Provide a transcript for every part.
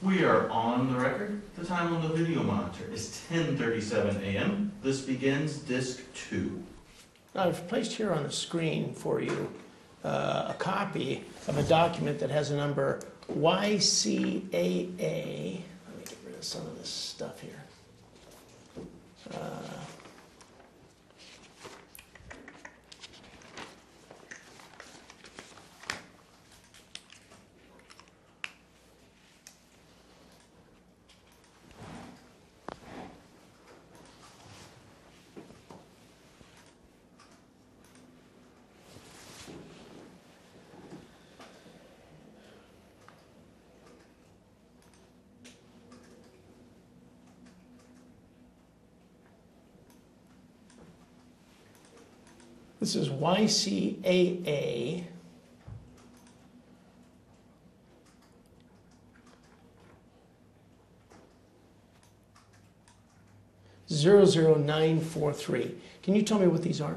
We are on the record. The time on the video monitor is 10:37 a.m. This begins disc 2. Now, I've placed here on the screen for you a copy of a document that has a number YCAA. Let me get rid of some of this stuff here. This is YCAA 00943. Can you tell me what these are?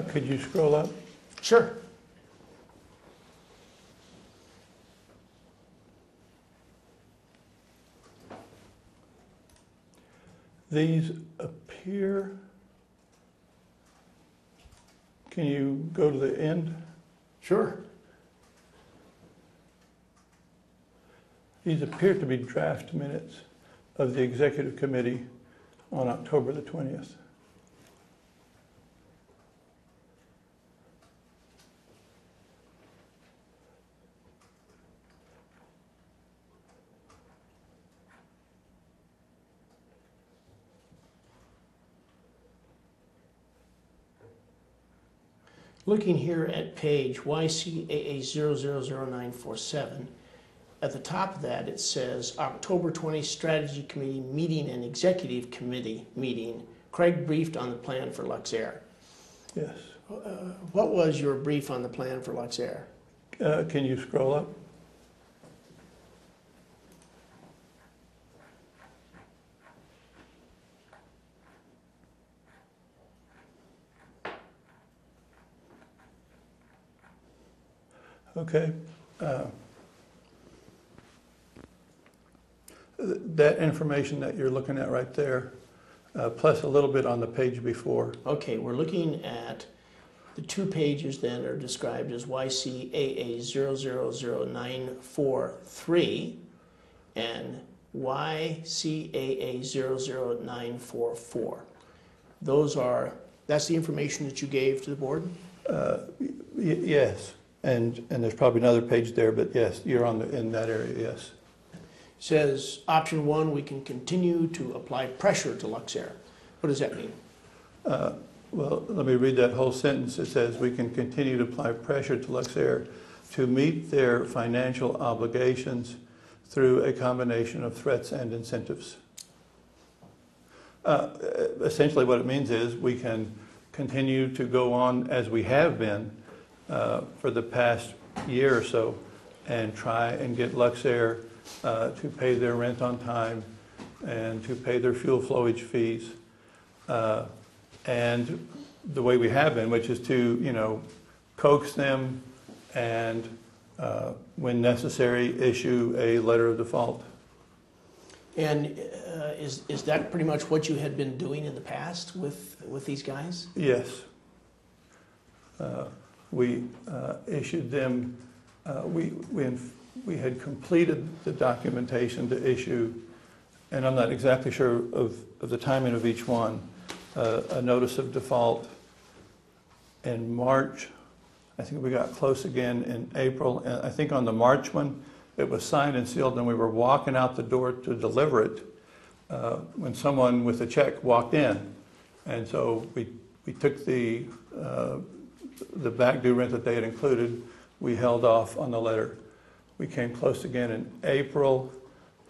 Could you scroll up? Sure. These appear. Can you go to the end? Sure. These appear to be draft minutes of the executive committee on October the 20th. Looking here at page YCAA 000947, at the top of that it says October 20 Strategy Committee Meeting and Executive Committee Meeting. Craig briefed on the plan for Lux Air. Yes. What was your brief on the plan for Lux Air? Can you scroll up? Okay. That information that you're looking at right there, plus a little bit on the page before. Okay, we're looking at the two pages then are described as YCAA 000943 and YCAA 00944. That's the information that you gave to the board? Yes. And there's probably another page there, but yes, you're in that area, yes. Says option 1, we can continue to apply pressure to Lux Air. What does that mean? Well, let me read that whole sentence. It says we can continue to apply pressure to Lux Air to meet their financial obligations through a combination of threats and incentives. Essentially what it means is we can continue to go on as we have been for the past year or so and try and get Lux Air to pay their rent on time and to pay their fuel flowage fees and the way we have been, which is to, coax them and when necessary issue a letter of default. And is that pretty much what you had been doing in the past with these guys? Yes. We issued them, we had completed the documentation to issue, and I'm not exactly sure of the timing of each one, a notice of default in March. I think we got close again in April, and I think on the March one, it was signed and sealed, and we were walking out the door to deliver it when someone with a check walked in. And so we took the back due rent that they had included, we held off on the letter. We came close again in April.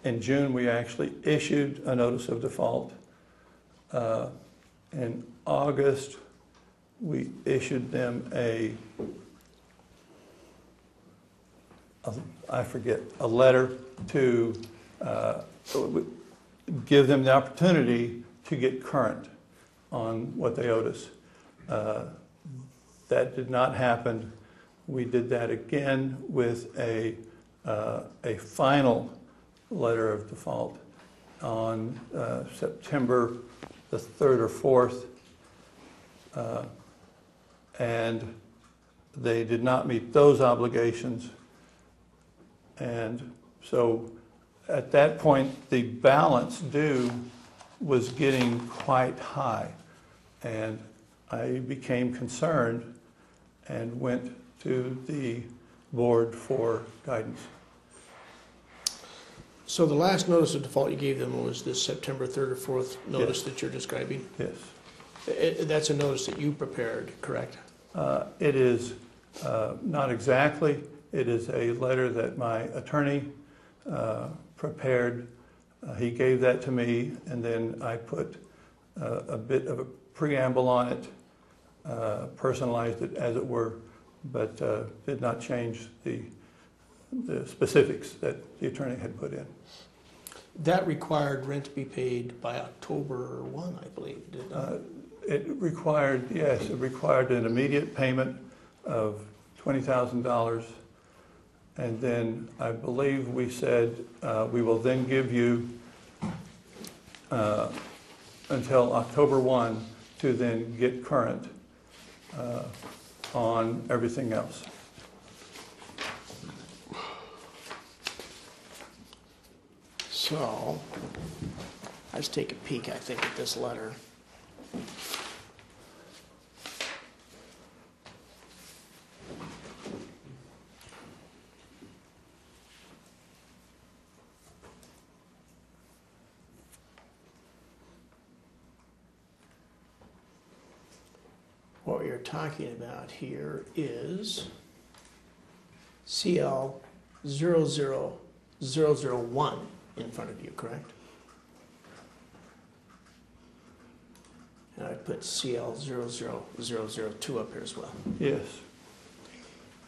In June, we actually issued a notice of default. In August, we issued them a letter to give them the opportunity to get current on what they owed us. That did not happen. We did that again with a a final letter of default on September the 3rd or 4th, and they did not meet those obligations. And so at that point, the balance due was getting quite high. And I became concerned and went to the board for guidance. So the last notice of default you gave them was this September 3rd or 4th notice that you're describing? Yes. That's a notice that you prepared, correct? It is not exactly. It is a letter that my attorney prepared. He gave that to me, and then I put a bit of a preamble on it, personalized it as it were, but did not change the specifics that the attorney had put in. That required rent to be paid by October 1, I believe, did it not? It required, yes, it required an immediate payment of $20,000. And then I believe we said we will then give you until October 1 to then get current on everything else. So, let's take a peek, I think, at this letter. What you're talking about here is CL 00001 in front of you, correct? And I put CL 00002 up here as well. Yes.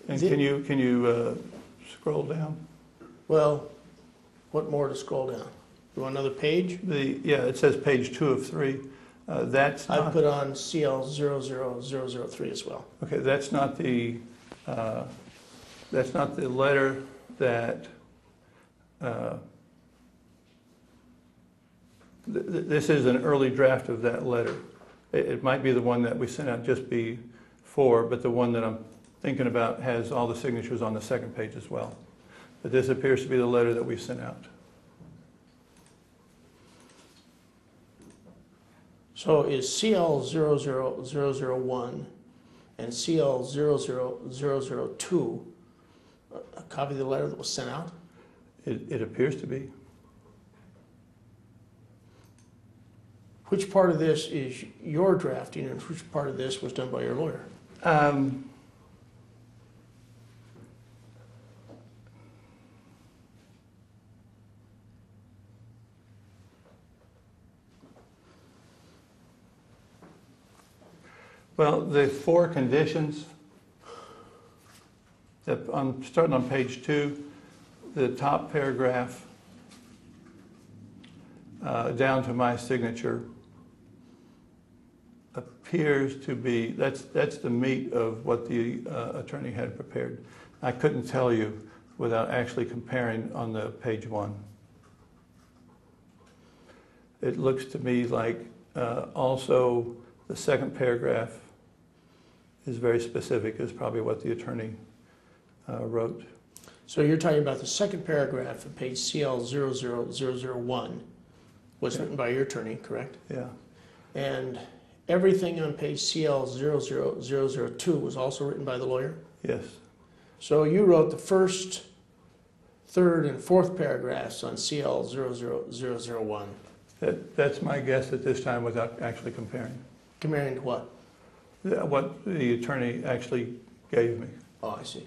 And can you scroll down? Well, what more to scroll down? You want another page? Yeah, it says page 2 of 3. That's I not, put on CL 00003 as well. okay. That's not the letter that. This is an early draft of that letter. It might be the one that we sent out just before, but the one that I'm thinking about has all the signatures on the second page as well. But this appears to be the letter that we sent out. So is CL 00001 and CL 00002 a copy of the letter that was sent out? It appears to be. Which part of this is your drafting and which part of this was done by your lawyer? Well, the 4 conditions, I'm starting on page 2, the top paragraph down to my signature appears to be, that's the meat of what the attorney had prepared. I couldn't tell you without actually comparing on the page 1. It looks to me like also the second paragraph is very specific, is probably what the attorney wrote. So you're talking about the second paragraph of page CL 00001 was written by your attorney, correct? Yeah. And everything on page CL 00002 was also written by the lawyer? Yes. So you wrote the first, third, and fourth paragraphs on CL 00001. That's my guess at this time without actually comparing. Comparing to what? What the attorney actually gave me. Oh, I see.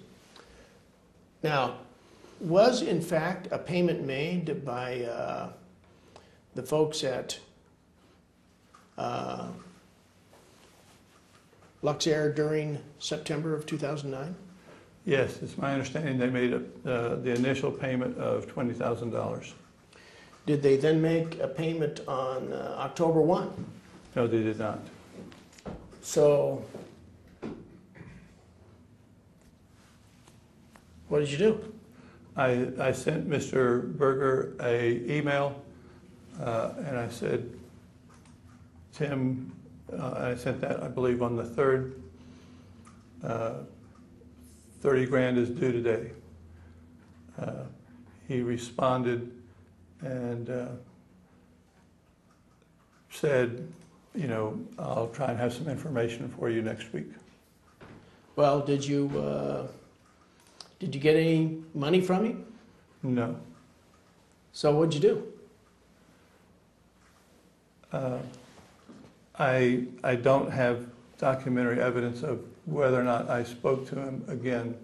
Now, was in fact a payment made by the folks at Lux Air during September of 2009? Yes, it's my understanding they made the initial payment of $20,000. Did they then make a payment on October 1? No, they did not. So, what did you do? I sent Mr. Berger a email, and I said, Tim, I sent that, I believe, on the 3rd. 30 grand is due today. He responded and said, you know, I'll try and have some information for you next week. Well, did you get any money from him? No. So what'd you do? I don't have documentary evidence of whether or not I spoke to him again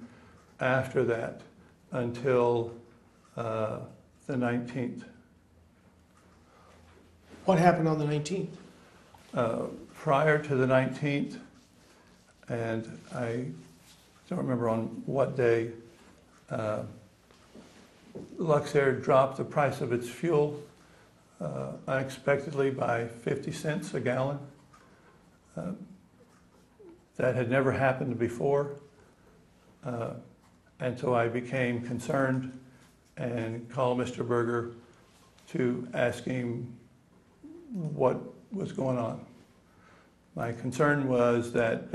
after that until the 19th. What happened on the 19th? Prior to the 19th, and I don't remember on what day, Lux Air dropped the price of its fuel unexpectedly by 50 cents a gallon. That had never happened before, and so I became concerned and called Mr. Berger to ask him what was going on. My concern was that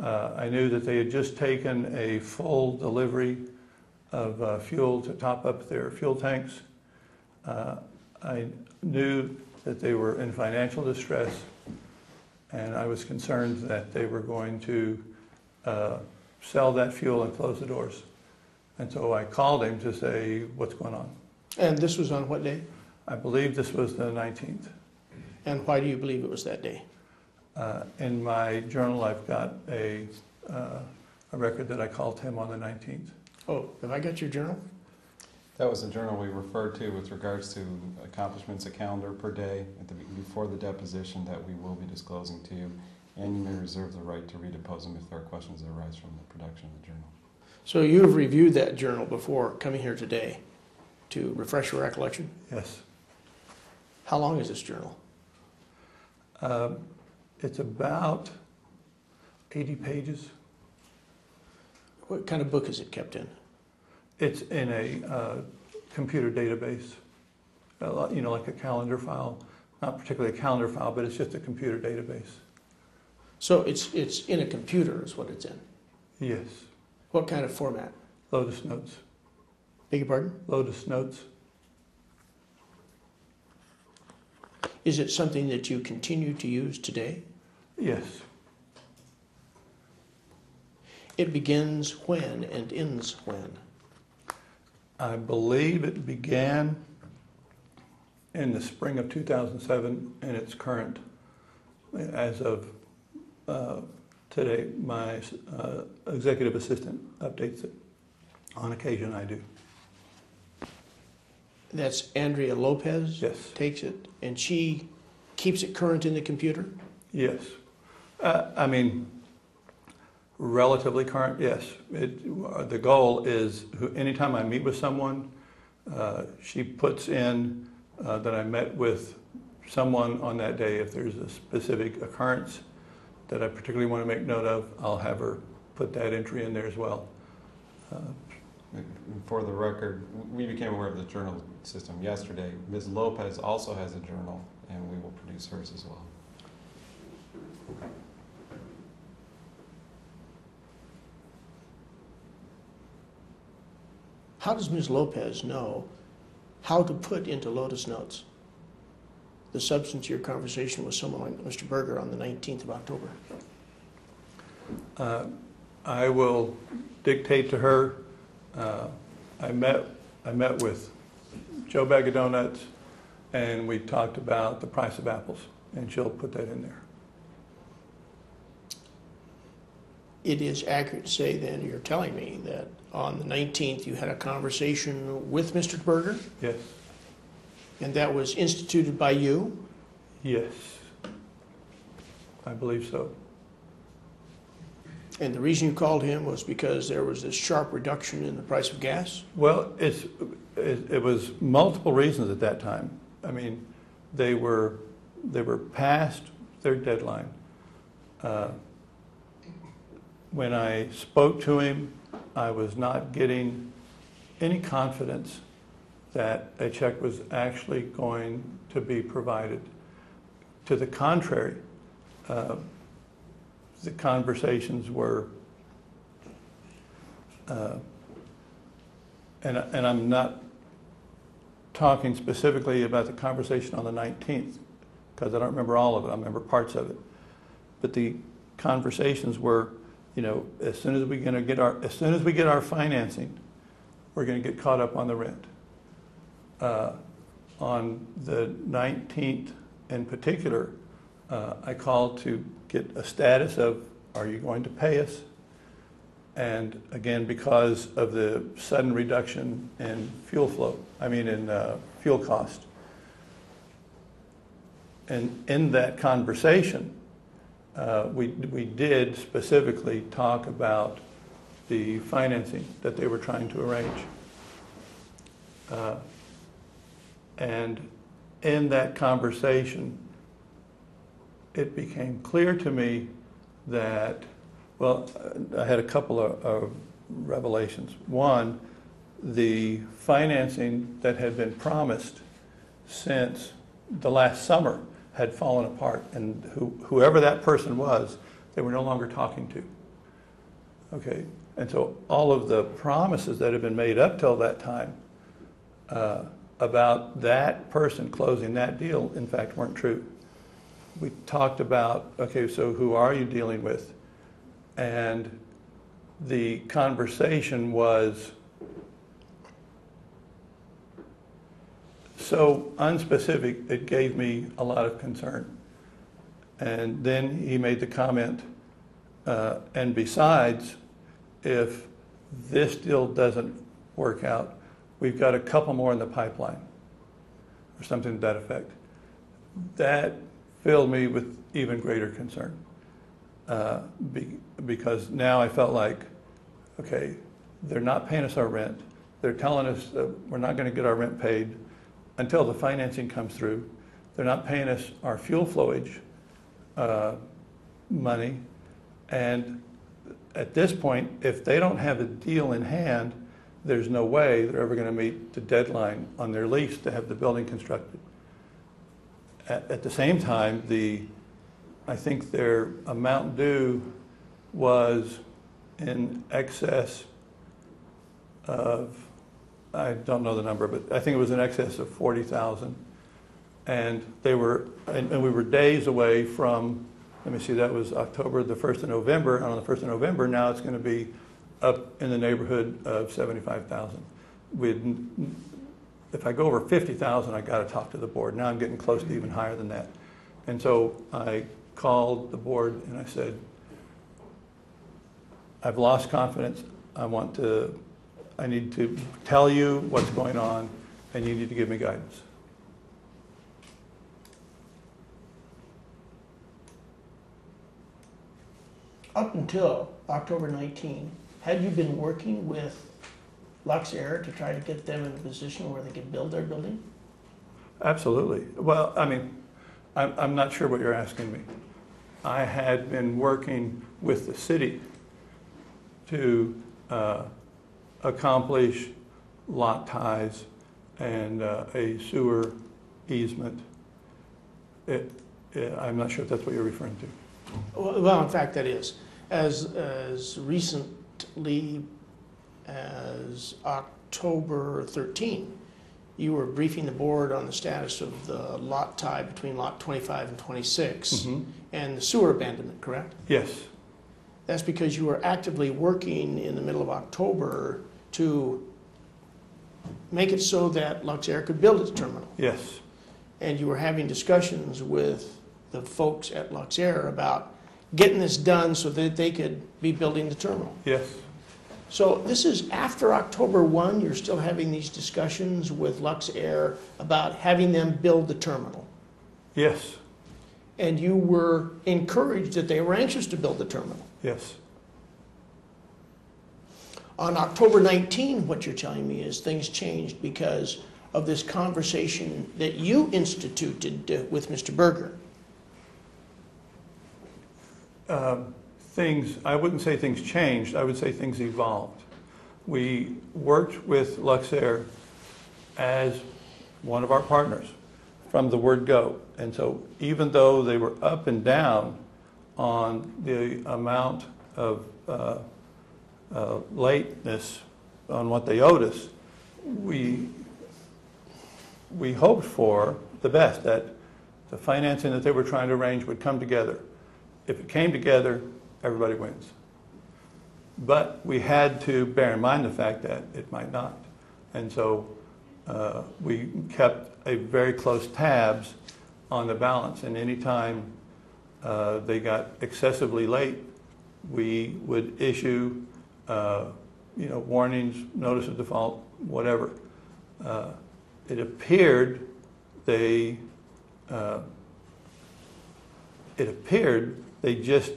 I knew that they had just taken a full delivery of fuel to top up their fuel tanks. I knew that they were in financial distress, and I was concerned that they were going to sell that fuel and close the doors. And so I called him to say, what's going on? And this was on what day? I believe this was the 19th. And why do you believe it was that day? In my journal, I've got a record that I called him on the 19th. Oh, have I got your journal? That was the journal we referred to with regards to accomplishments, a calendar per day before the deposition that we will be disclosing to you, and you may reserve the right to redepose them if there are questions that arise from the production of the journal. So you have reviewed that journal before coming here today to refresh your recollection? Yes. How long is this journal? It's about 80 pages. What kind of book is it kept in? It's in a computer database, you know, like a calendar file. Not particularly a calendar file, but it's just a computer database. So it's in a computer is what it's in? Yes. What kind of format? Lotus Notes. Beg your pardon? Lotus Notes. Is it something that you continue to use today? Yes. It begins when and ends when? I believe it began in the spring of 2007, and it's current as of today. My executive assistant updates it. On occasion, I do. That's Andrea Lopez? Yes. Takes it, and she keeps it current in the computer? Yes. I mean, relatively current, yes. The goal is, anytime I meet with someone, she puts in that I met with someone on that day. If there's a specific occurrence that I particularly want to make note of, I'll have her put that entry in there as well. For the record, we became aware of the journal system yesterday. Ms. Lopez also has a journal, and we will produce hers as well. How does Ms. Lopez know how to put into Lotus Notes the substance of your conversation with someone like Mr. Berger on the 19th of October? I will dictate to her. I met with Joe Bag of Donuts, and we talked about the price of apples, and she'll put that in there. It is accurate to say then, you're telling me that on the 19th you had a conversation with Mr. Berger, Yes. and that was instituted by you? Yes. I believe so. And the reason you called him was because there was this sharp reduction in the price of gas? Well, it was multiple reasons at that time. I mean, they were past their deadline. When I spoke to him, I was not getting any confidence that a check was actually going to be provided. To the contrary, the conversations were, and I'm not talking specifically about the conversation on the 19th, because I don't remember all of it, I remember parts of it. But the conversations were, you know, as soon as we get our financing, we're going to get caught up on the rent. On the 19th in particular, I called to get a status of, are you going to pay us? And again, because of the sudden reduction in fuel cost. And in that conversation, we did specifically talk about the financing that they were trying to arrange. And in that conversation, it became clear to me that, well, I had a couple of revelations. One, the financing that had been promised since the last summer had fallen apart, and whoever that person was, they were no longer talking to. Okay, and so all of the promises that had been made up till that time about that person closing that deal, in fact, weren't true. We talked about, okay, so who are you dealing with? And the conversation was so unspecific, it gave me a lot of concern. And then he made the comment, and besides, if this deal doesn't work out, we've got a couple more in the pipeline, or something to that effect. That filled me with even greater concern, because now I felt like, okay, they're not paying us our rent. They're telling us that we're not going to get our rent paid until the financing comes through. They're not paying us our fuel flowage money. And at this point, if they don't have a deal in hand, there's no way they're ever going to meet the deadline on their lease to have the building constructed. At the same time, I think their amount due was in excess of, I don't know the number, but I think it was in excess of $40,000. And we were days away from, let me see, that was October the 1st of November, and on the 1st of November, now it's going to be up in the neighborhood of $75,000. If I go over $50,000, I got to talk to the board. Now I'm getting close to even higher than that. And so I called the board and I said, I've lost confidence. I need to tell you what's going on, and you need to give me guidance. Up until October 19, had you been working with Lux Air to try to get them in a position where they could build their building? Absolutely. Well, I mean, I'm not sure what you're asking me. I had been working with the city to accomplish lot ties and a sewer easement. I'm not sure if that's what you're referring to. Well, in fact, that is. As recently as October 13, you were briefing the board on the status of the lot tie between lot 25 and 26 and the sewer abandonment, correct? Yes. That's because you were actively working in the middle of October to make it so that Lux Air could build its terminal. Yes. And you were having discussions with the folks at Lux Air about getting this done so that they could be building the terminal. Yes. So this is after October 1, you're still having these discussions with Lux Air about having them build the terminal. Yes. And you were encouraged that they were anxious to build the terminal. Yes. On October 19, what you're telling me is things changed because of this conversation that you instituted with Mr. Berger. I wouldn't say things changed, I would say things evolved. we worked with Lux Air as one of our partners from the word go. And so even though they were up and down on the amount of lateness on what they owed us, we hoped for the best, that the financing that they were trying to arrange would come together. If it came together, everybody wins. But we had to bear in mind the fact that it might not. And so we kept a very close tabs on the balance. And anytime they got excessively late, we would issue warnings, notice of default, whatever. It appeared they just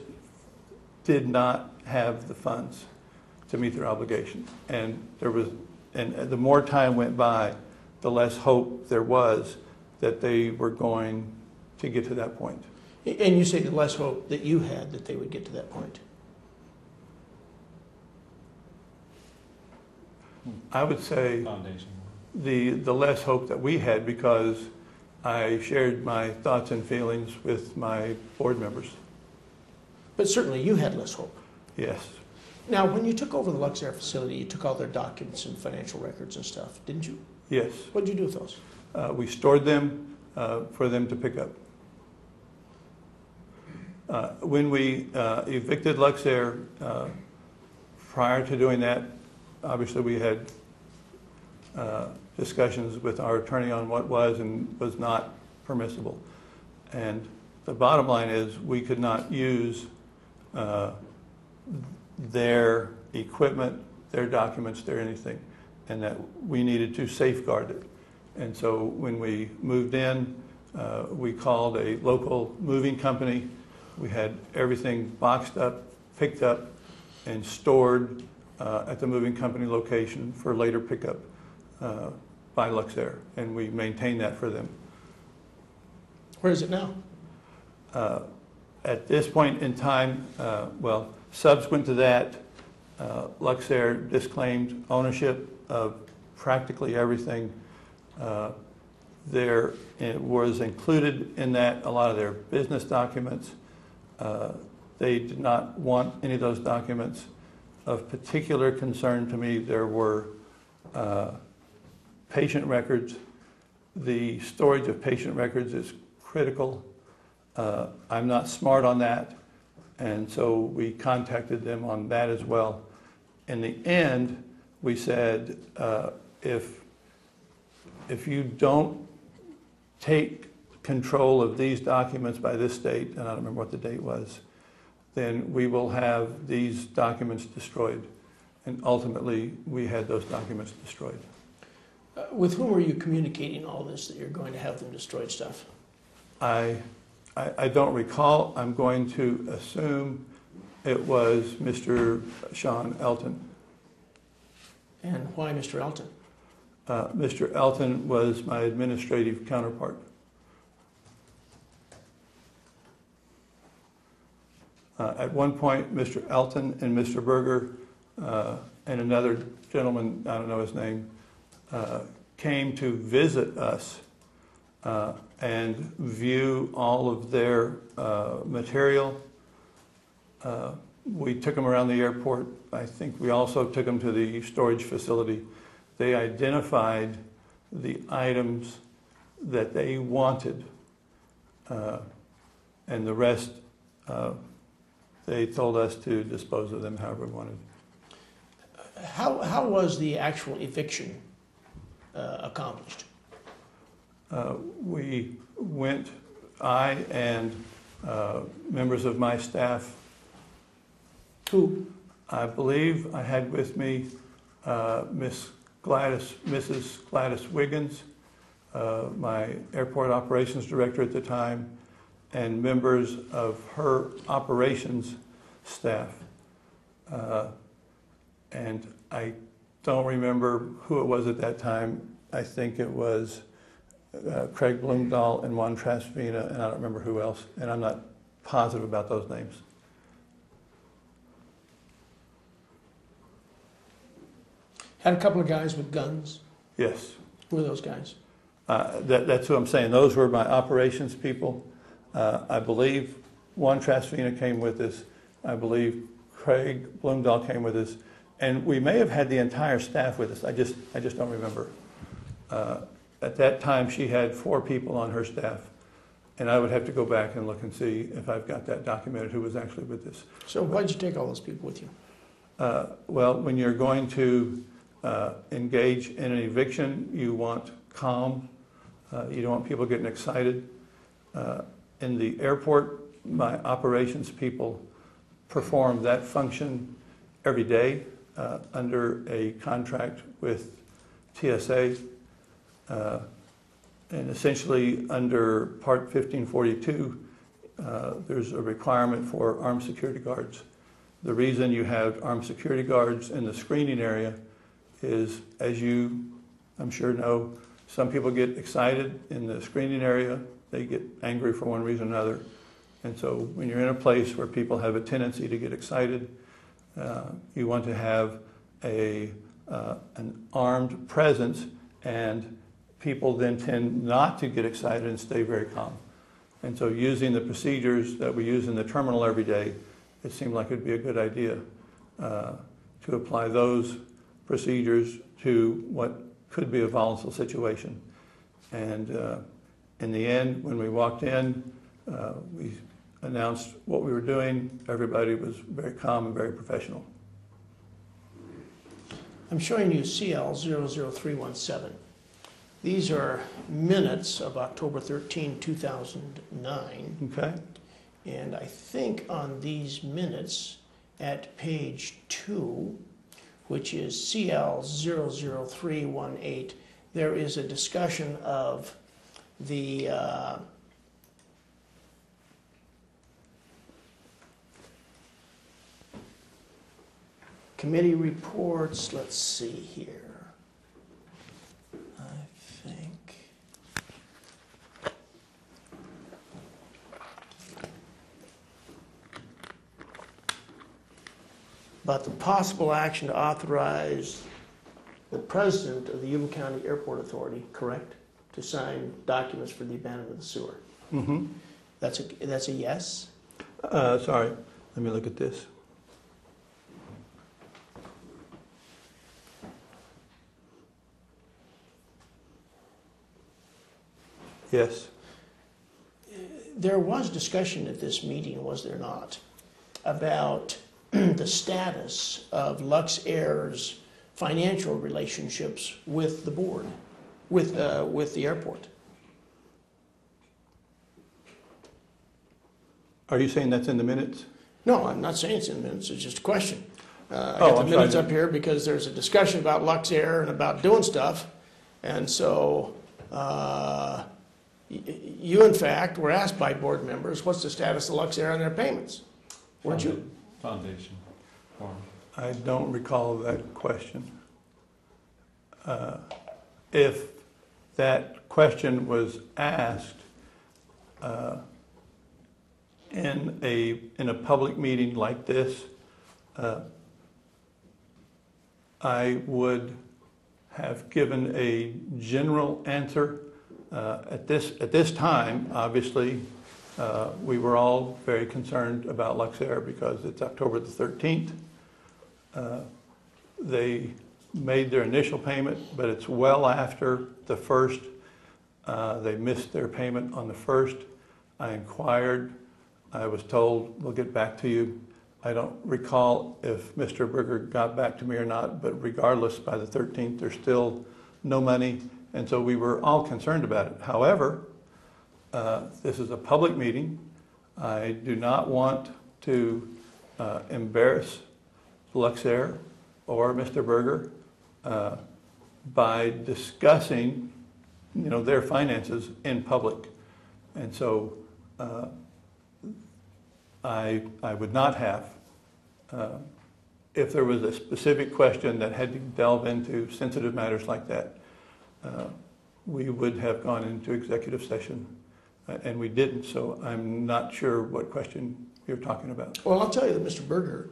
did not have the funds to meet their obligation. And the more time went by, the less hope there was that they were going to get to that point. And you say the less hope that you had that they would get to that point. I would say Foundation. the less hope that we had, because I shared my thoughts and feelings with my board members. But certainly you had less hope. Yes. Now, when you took over the Lux Air facility, you took all their documents and financial records and stuff, didn't you? Yes. What did you do with those? We stored them for them to pick up. When we evicted Lux Air, prior to doing that, obviously we had discussions with our attorney on what was and was not permissible. And the bottom line is we could not use their equipment, their documents, their anything, and that we needed to safeguard it. And so when we moved in, we called a local moving company. We had everything boxed up, picked up, and stored at the moving company location for later pickup by Lux Air, and we maintain that for them. Where is it now? At this point in time, subsequent to that, Lux Air disclaimed ownership of practically everything. There was included in that a lot of their business documents. They did not want any of those documents. Of particular concern to me, there were patient records. The storage of patient records is critical. I'm not smart on that, and so we contacted them on that as well. In the end, we said, if you don't take control of these documents by this date, and I don't remember what the date was, then we will have these documents destroyed. And ultimately, we had those documents destroyed. With whom are you communicating all this, that you're going to have them destroyed stuff? I don't recall. I'm going to assume it was Mr. Sean Elton. And why Mr. Elton? Mr. Elton was my administrative counterpart. At one point, Mr. Elton and Mr. Berger and another gentleman, I don't know his name, came to visit us and view all of their material. We took them around the airport. I think we also took them to the storage facility. They identified the items that they wanted, and the rest they told us to dispose of them however we wanted. How was the actual eviction accomplished? We went, I and members of my staff. Who? I believe I had with me Mrs. Gladys Wiggins, my airport operations director at the time, and members of her operations staff. And I don't remember who it was at that time. I think it was Craig Bloomdahl and Juan Trasvina, and I don't remember who else, and I'm not positive about those names. Had a couple of guys with guns. Yes. Who are those guys? That's what I'm saying. Those were my operations people. I believe one Trasvina came with us. I believe Craig Bloomdahl came with us. And we may have had the entire staff with us. I just don't remember. At that time, she had 4 people on her staff. And I would have to go back and look and see if I've got that documented, who was actually with us. So why'd you take all those people with you? Well, when you're going to engage in an eviction, you want calm. You don't want people getting excited. In the airport, my operations people perform that function every day under a contract with TSA. And essentially, under Part 1542, there's a requirement for armed security guards. The reason you have armed security guards in the screening area is, as you, I'm sure, know, some people get excited in the screening area. They get angry for one reason or another. And so when you're in a place where people have a tendency to get excited, you want to have an armed presence, and people then tend not to get excited and stay very calm. And so using the procedures that we use in the terminal every day, it seemed like it'd be a good idea to apply those procedures to what could be a volatile situation. And in the end, when we walked in, we announced what we were doing. Everybody was very calm and very professional. I'm showing you CL00317. These are minutes of October 13, 2009. Okay. And I think on these minutes at page 2, which is CL00318, there is a discussion of the committee reports. Let's see here. I think about the possible action to authorize the president of the Yuma County Airport Authority, correct, to sign documents for the abandonment of the sewer. Mm-hmm. That's a yes? Sorry, let me look at this. Yes. There was discussion at this meeting, was there not, about the status of Lux Air's financial relationships with the board, with the airport. Are you saying that's in the minutes? No, I'm not saying it's in the minutes, it's just a question. I got the I'm minutes sorry. up here because there's a discussion about Lux Air and about doing stuff. And so you, in fact, were asked by board members, what's the status of Lux Air and their payments? Weren't you? Foundation form. I don't recall that question. If that question was asked in a public meeting like this, I would have given a general answer. At this time, obviously, we were all very concerned about Lux Air because it's October the 13th. They made their initial payment, but it's well after the 1st. They missed their payment on the 1st. I inquired. I was told, we'll get back to you. I don't recall if Mr. Berger got back to me or not, but regardless, by the 13th, there's still no money. And so we were all concerned about it. However, this is a public meeting. I do not want to embarrass Lux Air or Mr. Berger by discussing, their finances in public. And so I would not have, if there was a specific question that had to delve into sensitive matters like that, we would have gone into executive session, and we didn't. So I'm not sure what question you're talking about. Well, I'll tell you that Mr. Berger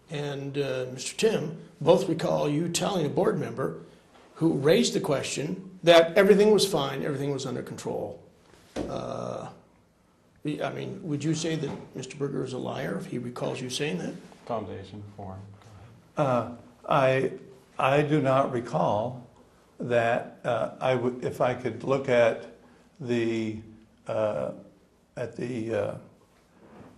and Mr. Tim both recall you telling a board member who raised the question that everything was fine, everything was under control. I mean, would you say that Mr. Berger is a liar if he recalls you saying that? Foundation form. I do not recall that. If I could look at the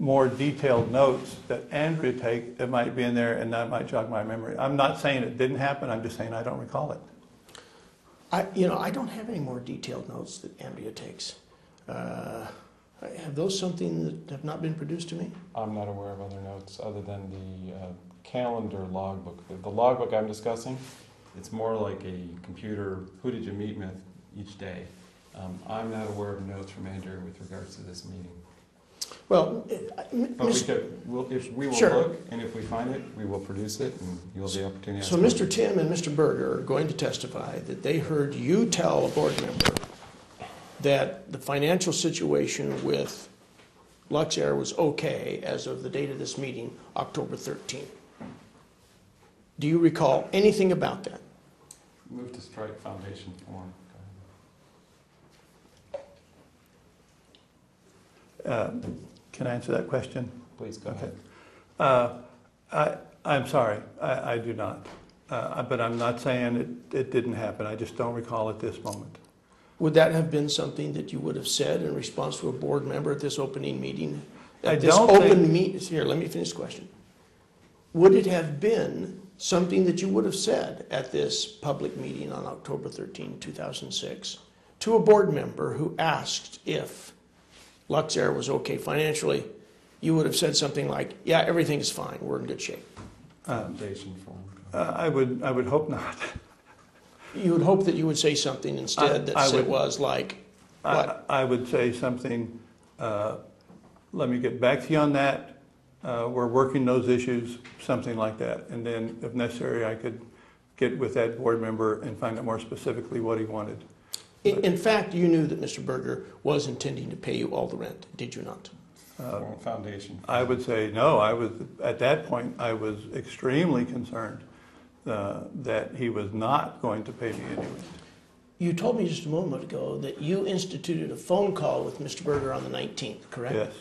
more detailed notes that Andrea take, it might be in there, and that might jog my memory. I'm not saying it didn't happen. I'm just saying I don't recall it. I don't have any more detailed notes that Andrea takes. Have those something that have not been produced to me? I'm not aware of other notes other than the calendar logbook. The logbook I'm discussing, it's more like a computer, who did you meet with each day. I'm not aware of notes from Andrea with regards to this meeting. Well, we will Sure. look, and if we find it, we will produce it, and you'll have the opportunity to so ask Mr. questions. Tim and Mr. Berger are going to testify that they heard you tell a board member that the financial situation with Lux Air was okay as of the date of this meeting, October 13th. Do you recall anything about that? Move to strike foundation form. Go ahead. Can I answer that question? Please go Okay. ahead. I'm sorry, I do not. But I'm not saying it didn't happen. I just don't recall at this moment. Would that have been something that you would have said in response to a board member at this opening meeting? I At this don't open think- meet. Here, let me finish the question. Would it have been something that you would have said at this public meeting on October 13, 2006, to a board member who asked if Lux Air was okay financially? You would have said something like, "Yeah, everything's fine. We're in good shape." Foundation form. I would hope not. You would hope that you would say something instead that I would- was like, what? I would say something, let me get back to you on that. We're working those issues, something like that. And then if necessary, I could get with that board member and find out more specifically what he wanted. In fact, you knew that Mr. Berger was intending to pay you all the rent, did you not? Foundation. I would say no. At that point, I was extremely concerned that he was not going to pay me any rent. You told me just a moment ago that you instituted a phone call with Mr. Berger on the 19th, correct? Yes.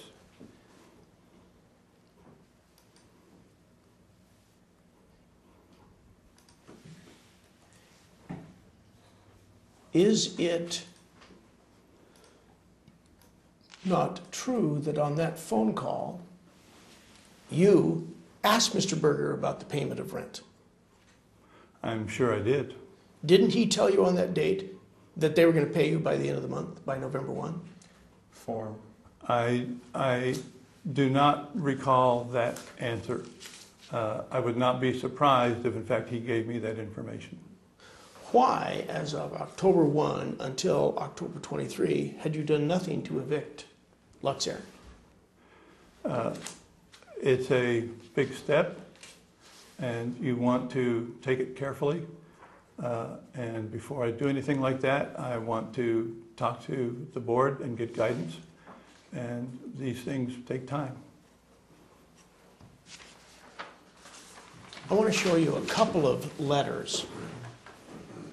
Is it not true that on that phone call, you asked Mr. Berger about the payment of rent? I'm sure I did. Didn't he tell you on that date that they were going to pay you by the end of the month, by November 1? Form. I do not recall that answer. I would not be surprised if, in fact, he gave me that information. Why, as of October 1 until October 23, had you done nothing to evict Lux Air? It's a big step, and you want to take it carefully. And before I do anything like that, I want to talk to the board and get guidance. And these things take time. I want to show you a couple of letters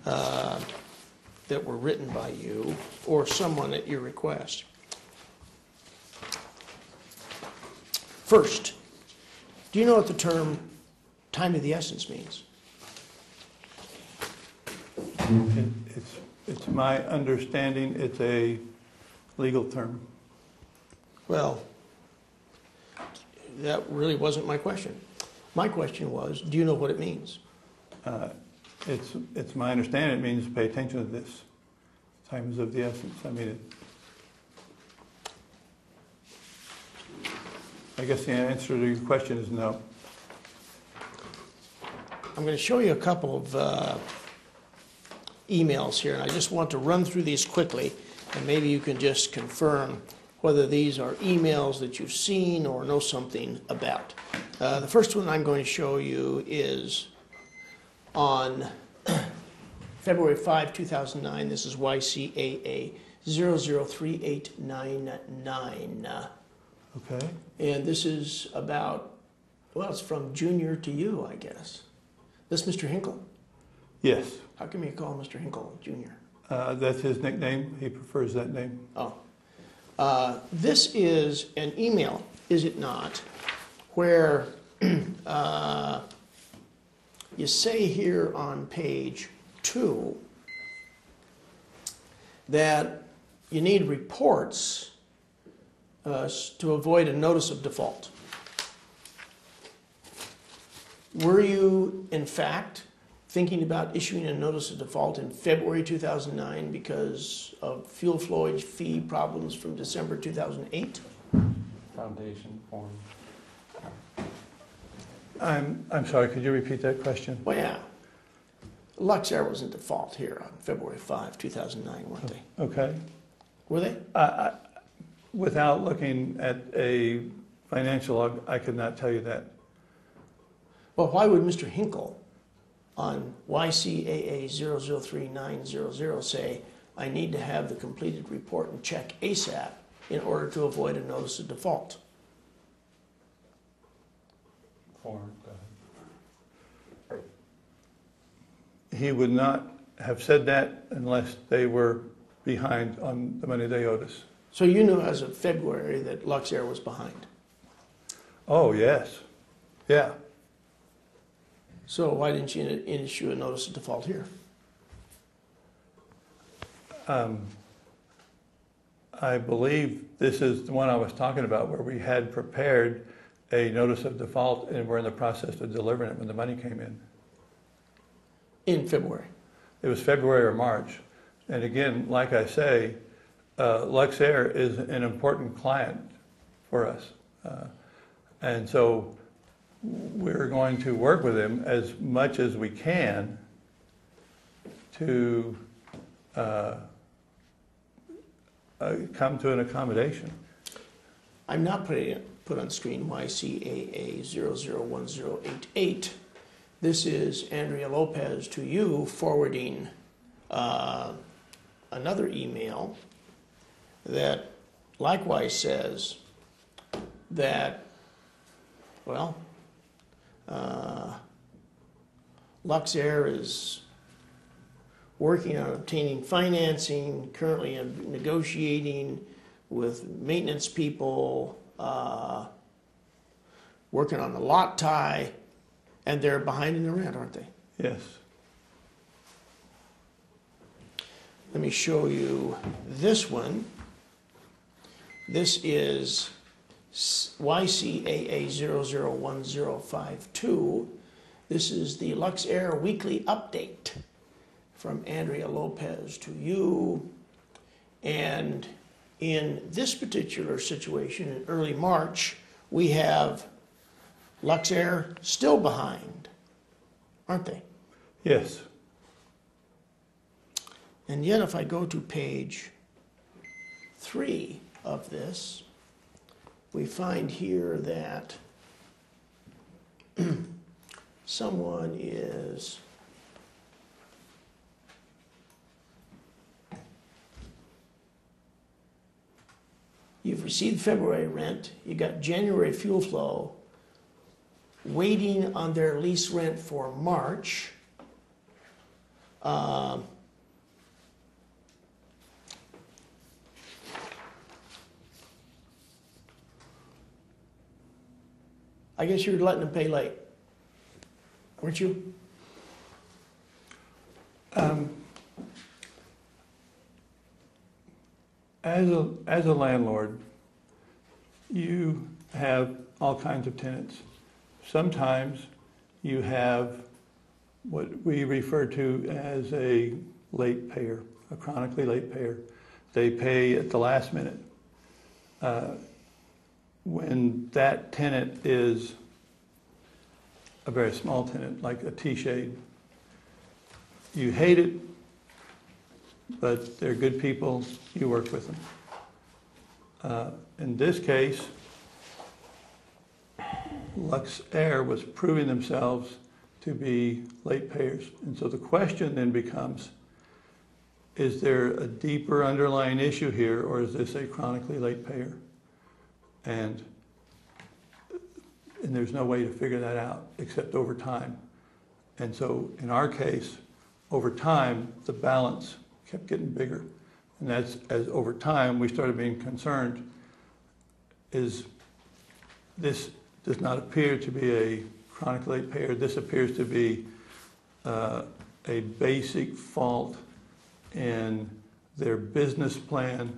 that were written by you or someone at your request. First, do you know what the term time of the essence means? It's my understanding it's a legal term. Well, that really wasn't my question. My question was, do you know what it means? It's my understanding it means pay attention to this. Time is of the essence. I mean, I guess the answer to your question is no. I'm going to show you a couple of emails here, and I just want to run through these quickly, and maybe you can just confirm whether these are emails that you've seen or know something about. The first one I'm going to show you is on February 5, 2009. This is YCAA 003899. Okay. And this is about Well, it's from Junior to you, I guess. This Mr. Hinkle? Yes. How come you call him Mr. Hinkle Junior? That's his nickname. He prefers that name. Oh. This is an email, is it not, where you say here on page 2 that you need reports to avoid a notice of default. Were you, in fact, thinking about issuing a notice of default in February 2009 because of fuel flowage fee problems from December 2008? Foundation form. I'm sorry, could you repeat that question? Well, yeah. Lux Air was in default here on February 5, 2009, weren't they? Okay. Were they? Without looking at a financial log, I could not tell you that. Well, why would Mr. Hinkle on YCAA 003900 say, I need to have the completed report and check ASAP in order to avoid a notice of default? Form, go ahead. He would not have said that unless they were behind on the money they owed us. So you knew as of February that Lux Air was behind. Oh, yes. Yeah. So why didn't you issue a notice of default here? I believe this is the one I was talking about where we had prepared a notice of default and we're in the process of delivering it when the money came in. In February. It was February or March. And again, like I say, Lux Air is an important client for us. And so we're going to work with him as much as we can to come to an accommodation. I'm not putting it put on screen YCAA 001088. This is Andrea Lopez to you forwarding another email that likewise says that, well, Lux Air is working on obtaining financing, currently negotiating with maintenance people, working on the lot tie, and they're behind in the rent, aren't they? Yes. Let me show you this one. This is YCAA 001052. This is the Lux Air weekly update from Andrea Lopez to you. And in this particular situation, in early March, we have Lux Air still behind, aren't they? Yes. And yet if I go to page 3 of this, we find here that someone is you've received February rent, you got January fuel flow, waiting on their lease rent for March. I guess you're letting them pay late, weren't you? As a landlord, you have all kinds of tenants. Sometimes you have what we refer to as a late payer, a chronically late payer. They pay at the last minute. When that tenant is a very small tenant, like a T-shade, you hate it, but they're good people, you work with them. In this case, Lux Air was proving themselves to be late payers. And so the question then becomes, is there a deeper underlying issue here, or is this a chronically late payer? And and there's no way to figure that out except over time. And so in our case, over time, the balance kept getting bigger. And that's as over time we started being concerned, is this does not appear to be a chronic late payer. This appears to be a basic fault in their business plan,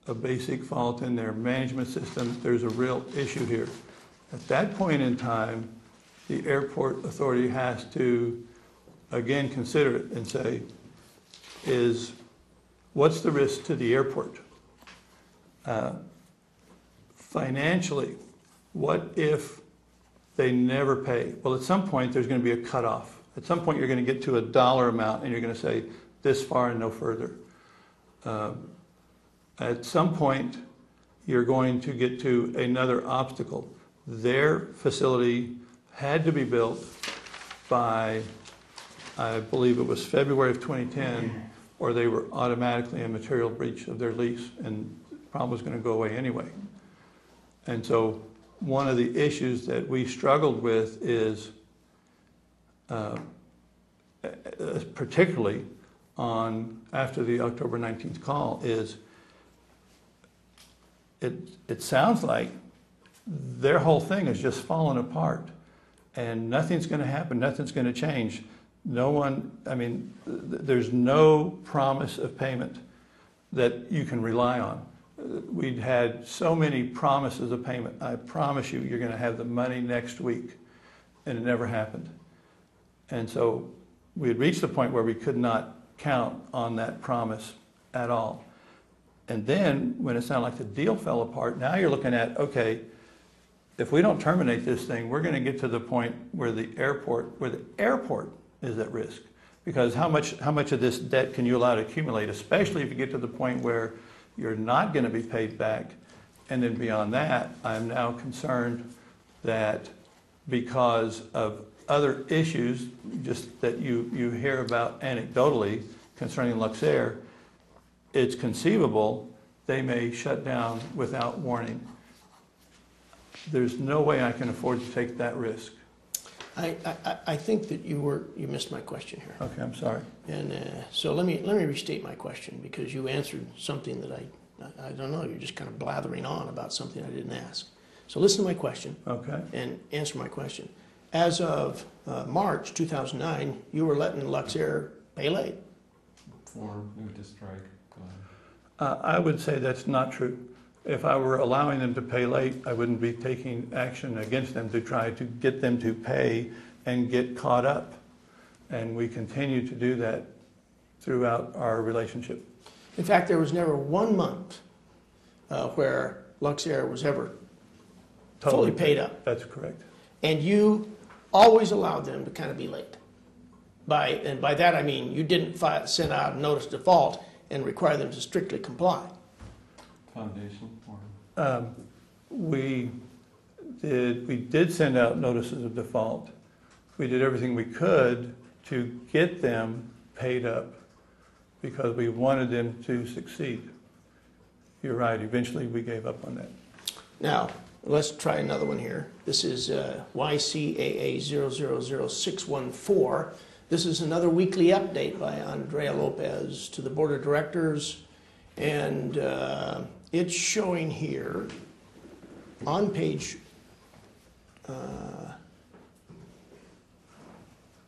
a basic fault in their management system. There's a real issue here. At that point in time, the airport authority has to again consider it and say, what's the risk to the airport? Financially, what if they never pay? Well, at some point there's going to be a cutoff. At some point you're going to get to a dollar amount and you're going to say this far and no further. At some point you're going to get to another obstacle. Their facility had to be built by, I believe it was February of 2010, or they were automatically in material breach of their lease, and the problem was going to go away anyway. And so one of the issues that we struggled with is, particularly after the October 19th call, is it sounds like their whole thing is just falling apart and nothing's going to happen, nothing's going to change. No one, I mean, there's no promise of payment that you can rely on. We'd had so many promises of payment. I promise you, you're going to have the money next week. And it never happened. And so we had reached the point where we could not count on that promise at all. And then when it sounded like the deal fell apart, now you're looking at, okay, if we don't terminate this thing, we're going to get to the point where the airport is at risk. Because how much of this debt can you allow to accumulate, especially if you get to the point where you're not going to be paid back? And then beyond that, I'm now concerned that because of other issues just that you hear about anecdotally concerning Lux Air, it's conceivable they may shut down without warning. There's no way I can afford to take that risk. I think that you missed my question here. Okay, I'm sorry. And so let me restate my question, because you answered something that I don't know, you're just kind of blathering on about something I didn't ask. So listen to my question. Okay. And answer my question. As of March 2009, you were letting Lux Air pay late. For move to strike. Go ahead. I would say that's not true. If I were allowing them to pay late, I wouldn't be taking action against them to try to get them to pay and get caught up. And we continue to do that throughout our relationship. In fact, there was never 1 month where Lux Air was ever fully paid up. That's correct. And you always allowed them to kind of be late. And by that I mean you didn't send out a notice of default and require them to strictly comply. Foundation? We did send out notices of default. We did everything we could to get them paid up because we wanted them to succeed. You're right, eventually we gave up on that. Now, let's try another one here. This is YCAA 000614. This is another weekly update by Andrea Lopez to the Board of Directors. And it's showing here on page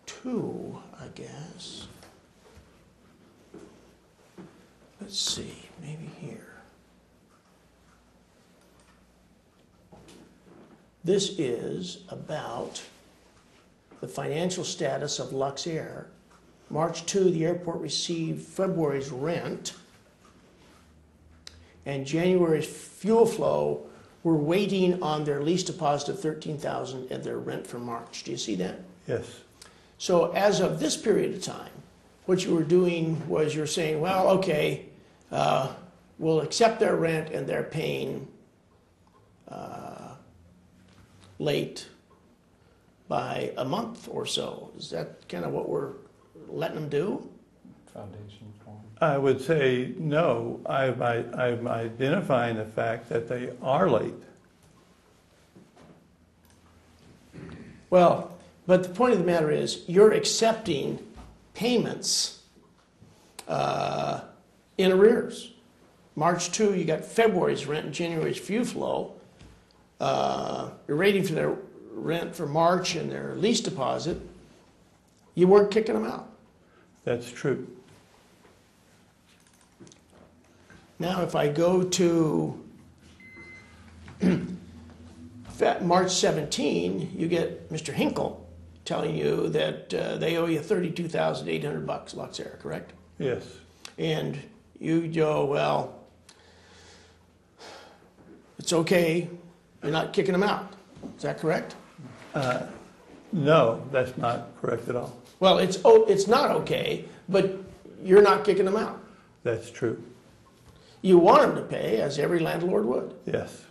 2, I guess. Let's see, maybe here. This is about the financial status of Lux Air. March 2, the airport received February's rent, and January's fuel flow. We're waiting on their lease deposit of $13,000 and their rent for March. Do you see that? Yes. So as of this period of time, what you were doing was you're saying, well, okay, we'll accept their rent and they're paying late by a month or so. Is that kind of what we're letting them do? Foundation form. I would say no. I'm identifying the fact that they are late. Well, but the point of the matter is, you're accepting payments in arrears. March 2, you got February's rent and January's fuel flow. You're waiting for their rent for March and their lease deposit. You weren't kicking them out. That's true. Now, if I go to March 17, you get Mr. Hinkle telling you that they owe you $32,800, Lux Air, correct? Yes. And you go, well, it's okay, you're not kicking them out. Is that correct? No, that's not correct at all. Well, it's not okay, but you're not kicking them out. That's true. You want them to pay, as every landlord would. Yes.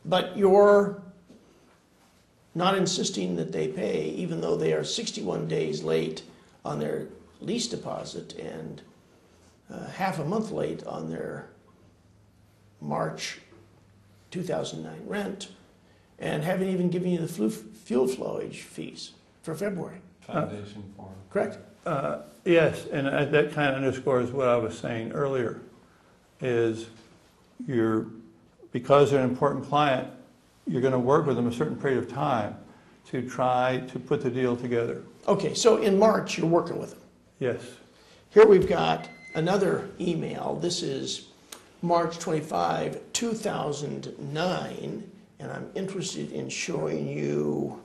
But you're not insisting that they pay, even though they are 61 days late on their lease deposit and half a month late on their March 2009 rent, and haven't even given you the fuel flowage fees for February. Foundation form. Correct? Yes, and that kind of underscores what I was saying earlier, is because they're an important client, you're going to work with them a certain period of time to try to put the deal together. Okay, so in March, you're working with them. Yes. Here we've got another email. This is March 25, 2009, and I'm interested in showing you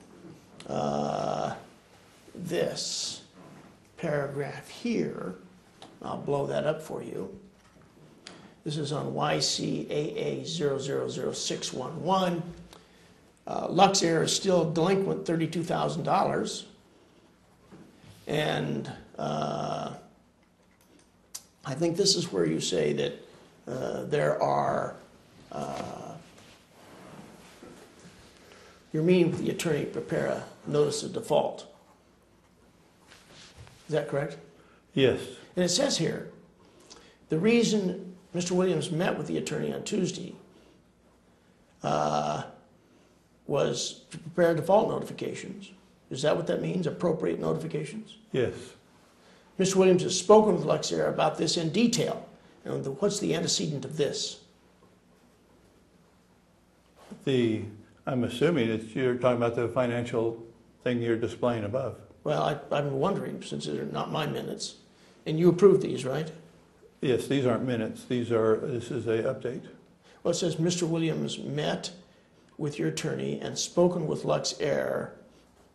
this paragraph here. I'll blow that up for you. This is on YCAA 000611. Lux Air is still delinquent $32,000. And I think this is where you say that there are, you're meeting with the attorney to prepare a notice of default. Is that correct? Yes. And it says here, the reason Mr. Williams met with the attorney on Tuesday was to prepare default notifications. Is that what that means, appropriate notifications? Yes. Mr. Williams has spoken with Lux Air about this in detail. And what's the antecedent of this? I'm assuming you're talking about the financial thing you're displaying above. Well, I'm wondering, since they're not my minutes. And you approved these, right? Yes, these aren't minutes. This is a update. Well, it says Mr. Williams met with your attorney and spoken with Lux Air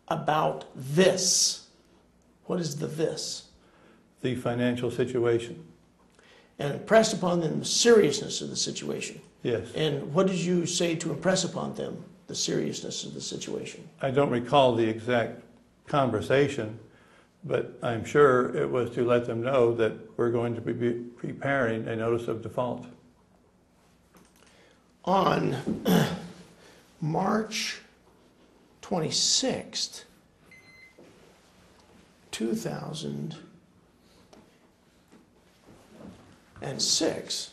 about this. What is the this? The financial situation. And impressed upon them the seriousness of the situation. Yes. And what did you say to impress upon them the seriousness of the situation? I don't recall the exact conversation, but I'm sure it was to let them know that we're going to be preparing a notice of default. On March 26th, 2006,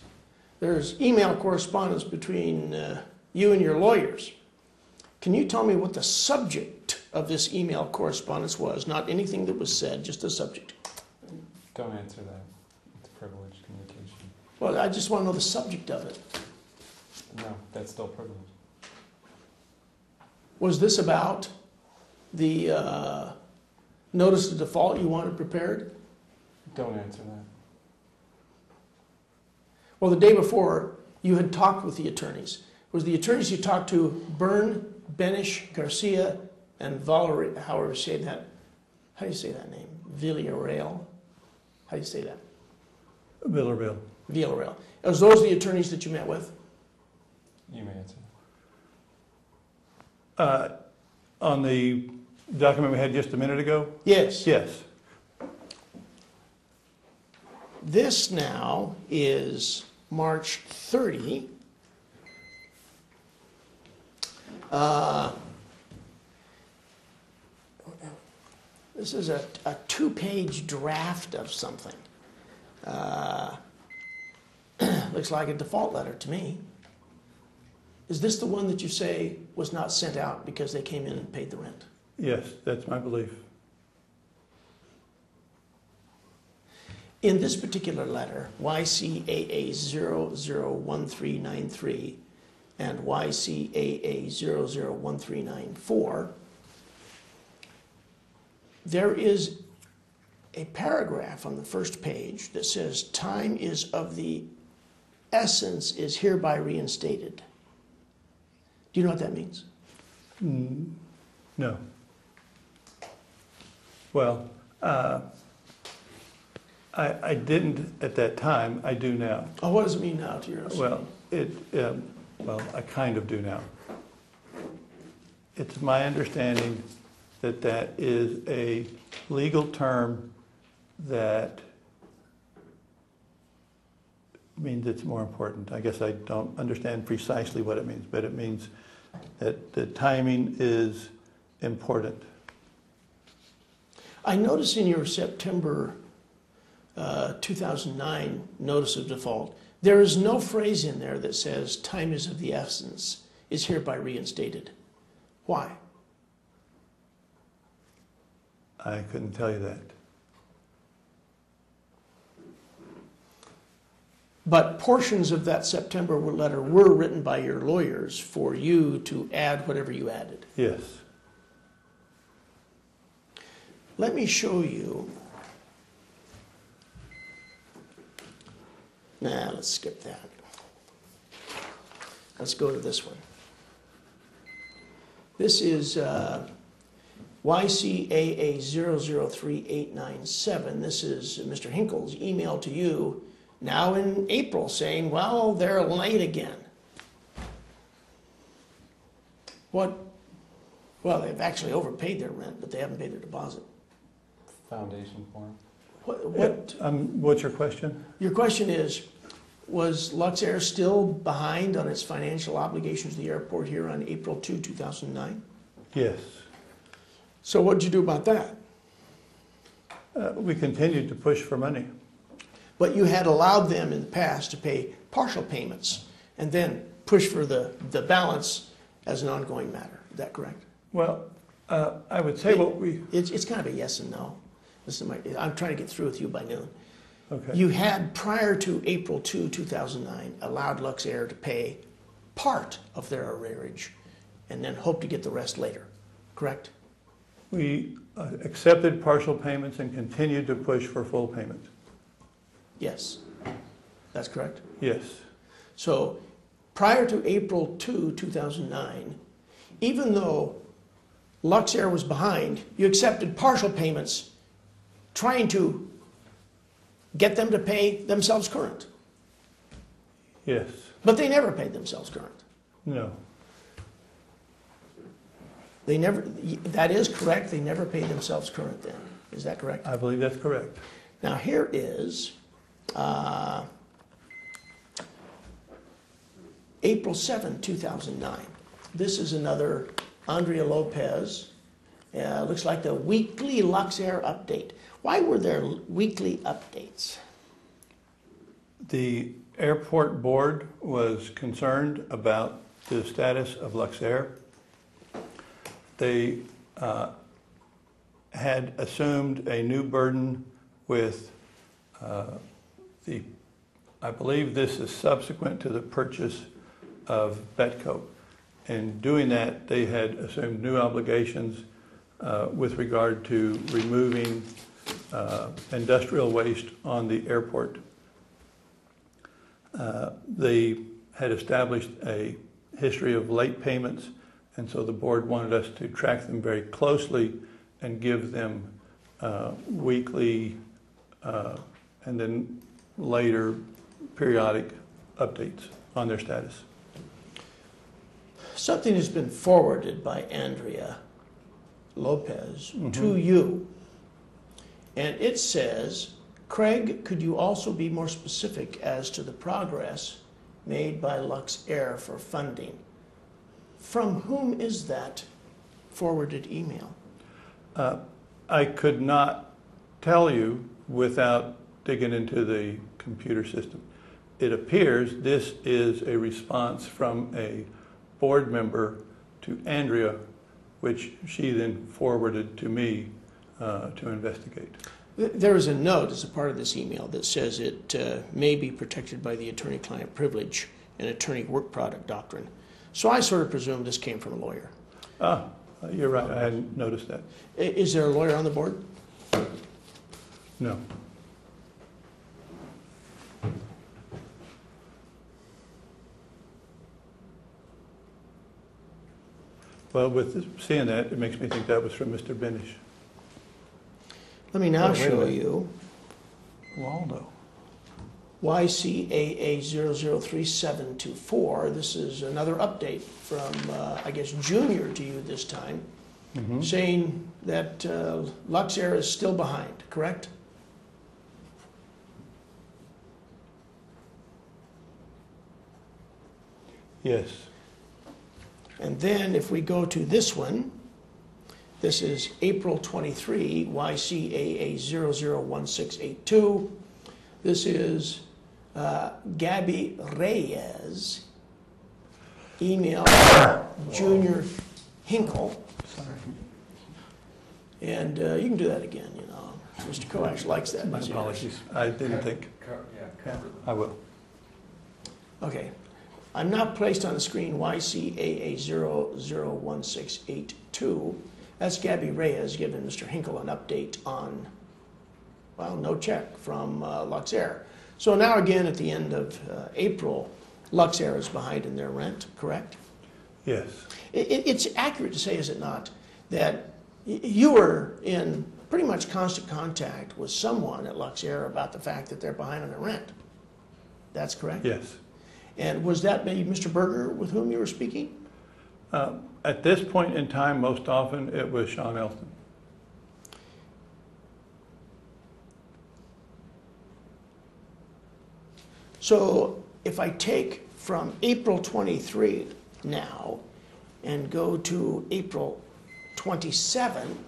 there's email correspondence between you and your lawyers. Can you tell me what the subject of this email correspondence was? Not anything that was said, just the subject. Don't answer that. It's privileged communication. Well, I just want to know the subject of it. No, that's still privileged. Was this about the notice of default you wanted prepared? Don't answer that. Well, the day before, you had talked with the attorneys. Was the attorneys you talked to Byrne, Benish, Garcia, and Valerie, however you say that? How do you say that name? Villarreal? How do you say that? Villarreal. Villarreal. Was those the attorneys that you met with? You may answer. On the document we had just a minute ago? Yes. Yes. This now is March 30. This is a two-page draft of something. Looks like a default letter to me. Is this the one that you say was not sent out because they came in and paid the rent? Yes, that's my belief. In this particular letter, YCAA 001393 and YCAA 001394, there is a paragraph on the first page that says, time is of the essence is hereby reinstated. Do you know what that means? No. Well, I didn't at that time. I do now. Oh, what does it mean now to your Well, well, I kind of do now. It's my understanding that that is a legal term that means it's more important. I guess I don't understand precisely what it means, but it means that the timing is important. I notice in your September 2009 notice of default, there is no phrase in there that says time is of the essence, is hereby reinstated. Why? I couldn't tell you that. But portions of that September letter were written by your lawyers for you to add whatever you added. Yes. Let me show you. Nah, let's skip that. Let's go to this one. This is YCAA 003897. This is Mr. Hinkle's email to you now in April saying, well, they're late again. What? Well, they've actually overpaid their rent, but they haven't paid their deposit. Foundation form. What's your question? Your question is, was Lux Air still behind on its financial obligations to the airport here on April 2, 2009? Yes. So what did you do about that? We continued to push for money. But you had allowed them in the past to pay partial payments and then push for the balance as an ongoing matter. Is that correct? Well, I would say It's kind of a yes and no. I'm trying to get through with you by noon. Okay. You had, prior to April 2, 2009, allowed Lux Air to pay part of their arrearage and then hope to get the rest later, correct? We accepted partial payments and continued to push for full payment. Yes, that's correct. Yes. So prior to April 2, 2009, even though Lux Air was behind, you accepted partial payments trying to get them to pay themselves current. Yes. But they never paid themselves current. No. They never, that is correct, they never paid themselves current then. Is that correct? I believe that's correct. Now here is April 7, 2009. This is another Andrea Lopez. Looks like the weekly Lux Air update. Why were there weekly updates? The airport board was concerned about the status of Lux Air. They had assumed a new burden with I believe this is subsequent to the purchase of Betco. In doing that, they had assumed new obligations with regard to removing industrial waste on the airport. They had established a history of late payments, and so the board wanted us to track them very closely and give them weekly and then later periodic updates on their status. Something has been forwarded by Andrea Lopez to you, and it says, Craig, could you also be more specific as to the progress made by Lux Air for funding? From whom is that forwarded email? I could not tell you without digging into the computer system. It appears this is a response from a board member to Andrea which she then forwarded to me to investigate. There is a note as a part of this email that says it may be protected by the attorney-client privilege and attorney work product doctrine. So I sort of presume this came from a lawyer. You're right, I hadn't noticed that. Is there a lawyer on the board? No. Well, with seeing that, it makes me think that was from Mr. Benish. Let me now Oh, wait a show minute. you Waldo. YCAA 003724. This is another update from, I guess, Junior to you this time, saying that Lux Air is still behind, correct? Yes. And then if we go to this one, this is April 23, YCAA 001682. This is Gabby Reyes, email Junior Hinkle. Sorry. And you can do that again, you know. Mr. Koash likes that. My apologies. I didn't think. Yeah, I will. Okay. I'm now placed on the screen YCAA 001682. That's Gabby Reyes giving Mr. Hinkle an update on, well, no check from Lux Air. So now again at the end of April, Lux Air is behind in their rent, correct? Yes. It's accurate to say, is it not, that you were in pretty much constant contact with someone at Lux Air about the fact that they're behind on their rent. That's correct? Yes. And was that maybe Mr. Berger with whom you were speaking? At this point in time, most often it was Sean Elton. So if I take from April 23 now and go to April 27,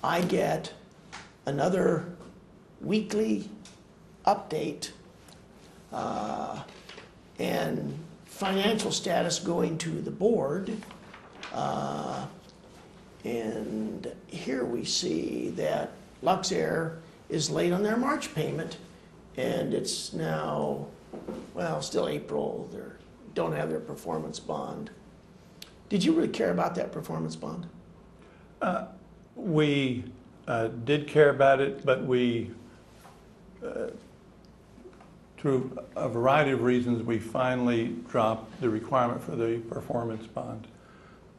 I get another weekly update and financial status going to the board. And here we see that Lux Air is late on their March payment, and it's now, well, still April. They don't have their performance bond. Did you really care about that performance bond? We did care about it, but we, through a variety of reasons, we finally dropped the requirement for the performance bond,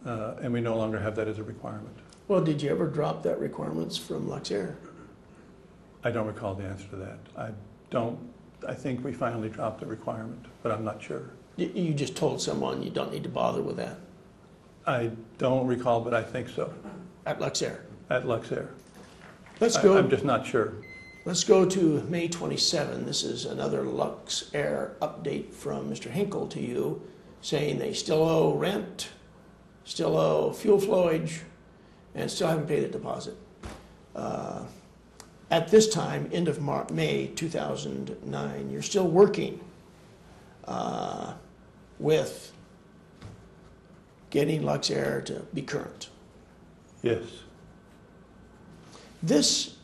and we no longer have that as a requirement. Well, did you ever drop that requirements from Lux Air? I don't recall the answer to that. I think we finally dropped the requirement, but I'm not sure. You just told someone you don't need to bother with that I don't recall, but I think so, at Lux Air. at Lux Air. Let's go. I'm just not sure. Let's go to May 27. This is another Lux Air update from Mr. Hinkle to you, saying they still owe rent, still owe fuel flowage, and still haven't paid the deposit. At this time, end of May 2009, you're still working with getting Lux Air to be current. Yes. This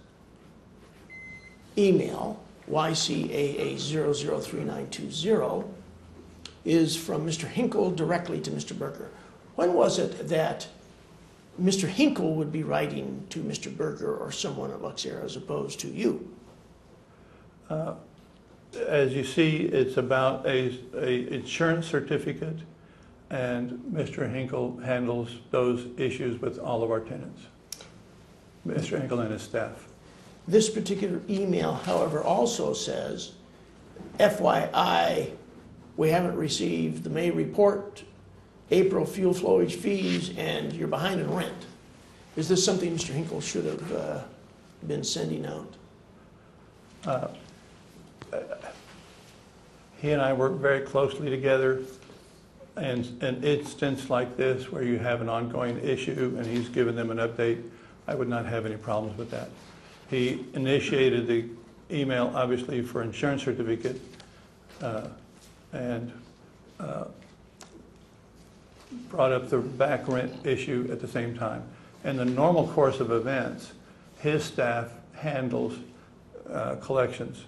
email, YCAA 003920, is from Mr. Hinkle directly to Mr. Berger. When was it that Mr. Hinkle would be writing to Mr. Berger or someone at Lux Air as opposed to you? As you see, it's about a insurance certificate, and Mr. Hinkle handles those issues with all of our tenants. Mr. Hinkle and his staff. This particular email, however, also says, FYI, we haven't received the May report, April fuel flowage fees, and you're behind in rent. Is this something Mr. Hinkle should have been sending out? He and I work very closely together, and an instance like this where you have an ongoing issue and he's given them an update, I would not have any problems with that. He initiated the email, obviously, for insurance certificate, and brought up the back rent issue at the same time. In the normal course of events, his staff handles collections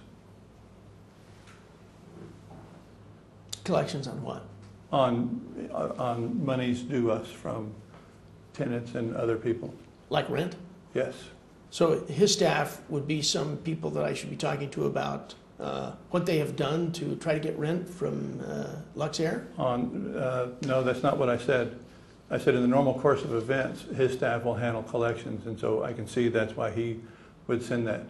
Collections on what? on monies due us from tenants and other people. Like rent? Yes. So his staff would be some people that I should be talking to about what they have done to try to get rent from Lux Air? No, that's not what I said. I said in the normal course of events, his staff will handle collections, and so I can see that's why he would send that.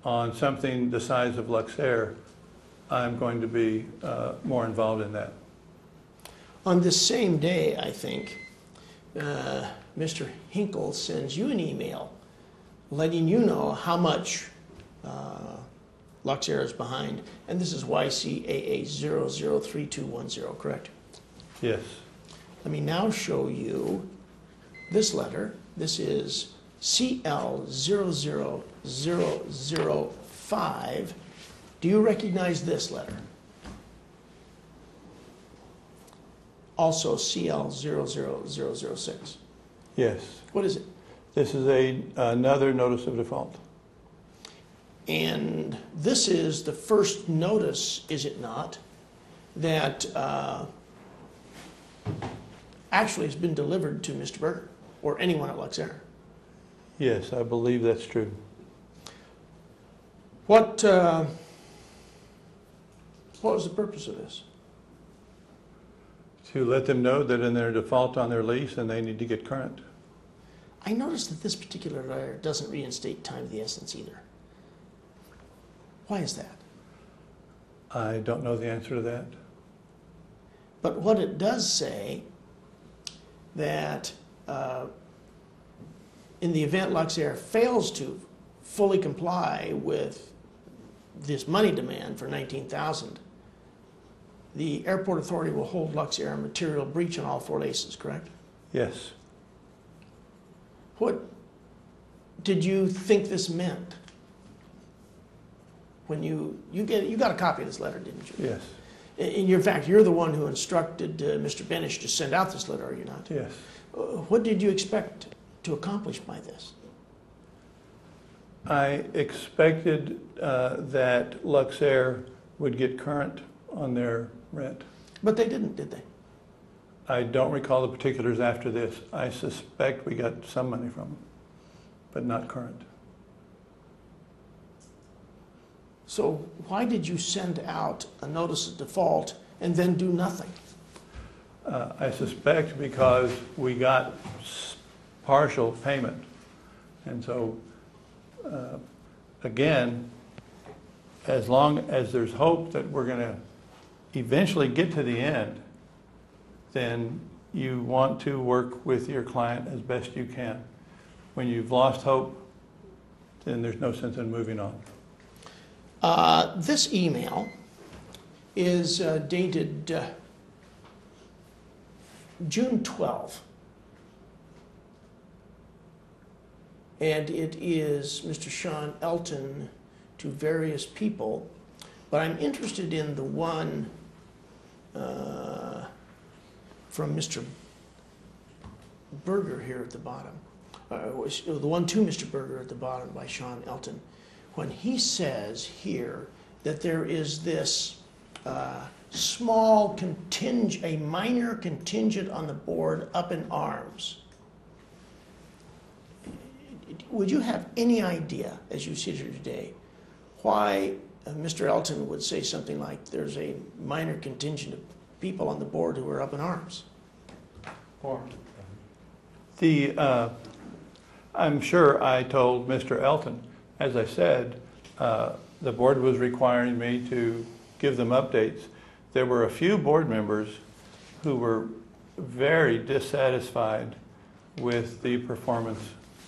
On something the size of Lux Air, I'm going to be more involved in that. On this same day, I think, Mr. Hinkle sends you an email letting you know how much Lux Air is behind, and this is YCAA 003210, correct? Yes. Let me now show you this letter. This is CL 00005. Do you recognize this letter? Also CL 00006. Yes. What is it? This is another notice of default. And this is the first notice, is it not, that actually has been delivered to Mr. Berger or anyone at Lux Air? Yes, I believe that's true. What was the purpose of this? To let them know that in their default on their lease and they need to get current. I noticed that this particular letter doesn't reinstate time of the essence either. Why is that? I don't know the answer to that. But what it does say that in the event Lux Air fails to fully comply with this money demand for $19,000, the airport authority will hold Lux Air a material breach on all four leases, correct? Yes. What did you think this meant? When you got a copy of this letter, didn't you? Yes. In fact, you're the one who instructed Mr. Benish to send out this letter, are you not? Yes. What did you expect to accomplish by this? I expected that Lux Air would get current on their rent. But they didn't, did they? I don't recall the particulars after this. I suspect we got some money from them, but not current. So why did you send out a notice of default and then do nothing? I suspect because we got partial payment. And so, again, as long as there's hope that we're going to eventually get to the end, then you want to work with your client as best you can. When you've lost hope, then there's no sense in moving on. This email is dated June 12. And it is Mr. Sean Elton to various people. But I'm interested in the one from Mr. Berger here at the bottom. The one to Mr. Berger at the bottom by Sean Elton. When he says here that there is this small contingent, a minor contingent on the board up in arms, would you have any idea, as you sit here today, why Mr. Elton would say something like there's a minor contingent of people on the board who are up in arms? I'm sure I told Mr. Elton, as I said, the board was requiring me to give them updates. There were a few board members who were very dissatisfied with the performance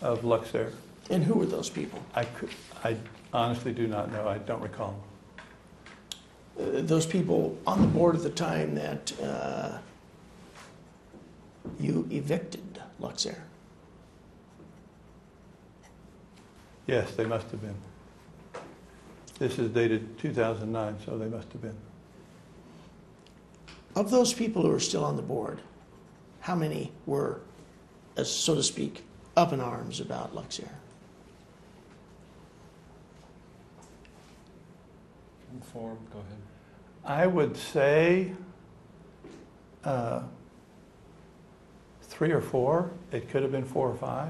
of Lux Air. And who were those people? I honestly do not know. I don't recall. Those people on the board at the time that you evicted Lux Air. Yes, they must have been. This is dated 2009, so they must have been. Of those people who are still on the board, how many were, as so to speak, up in arms about Lux Air? Informed, go ahead. I would say 3 or 4. It could have been 4 or 5.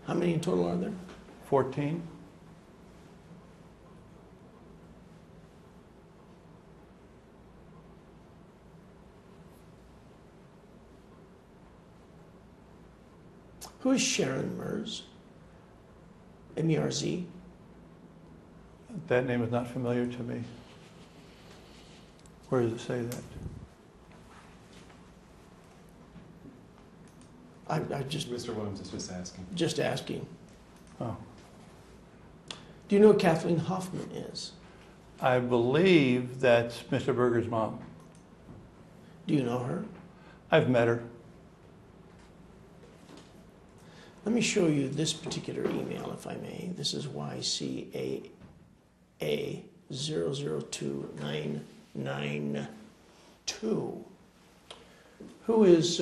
How many in total are there? 14. Who is Sharon Merz? M-E-R-Z? That name is not familiar to me. Where does it say that? I just Williams is just asking. asking. Oh. Do you know who Kathleen Hoffman is? I believe that's Mr. Berger's mom. Do you know her? I've met her. Let me show you this particular email, if I may. This is YCAA002992. Who is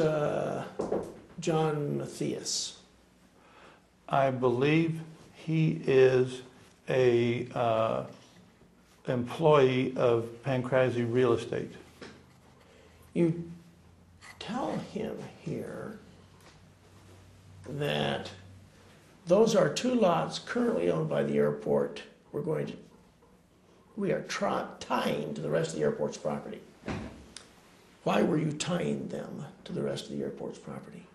John Matthias? I believe he is a employee of Pancrase Real Estate. You tell him here that those are 2 lots currently owned by the airport. We are tying to the rest of the airport's property. Why were you tying them to the rest of the airport's property?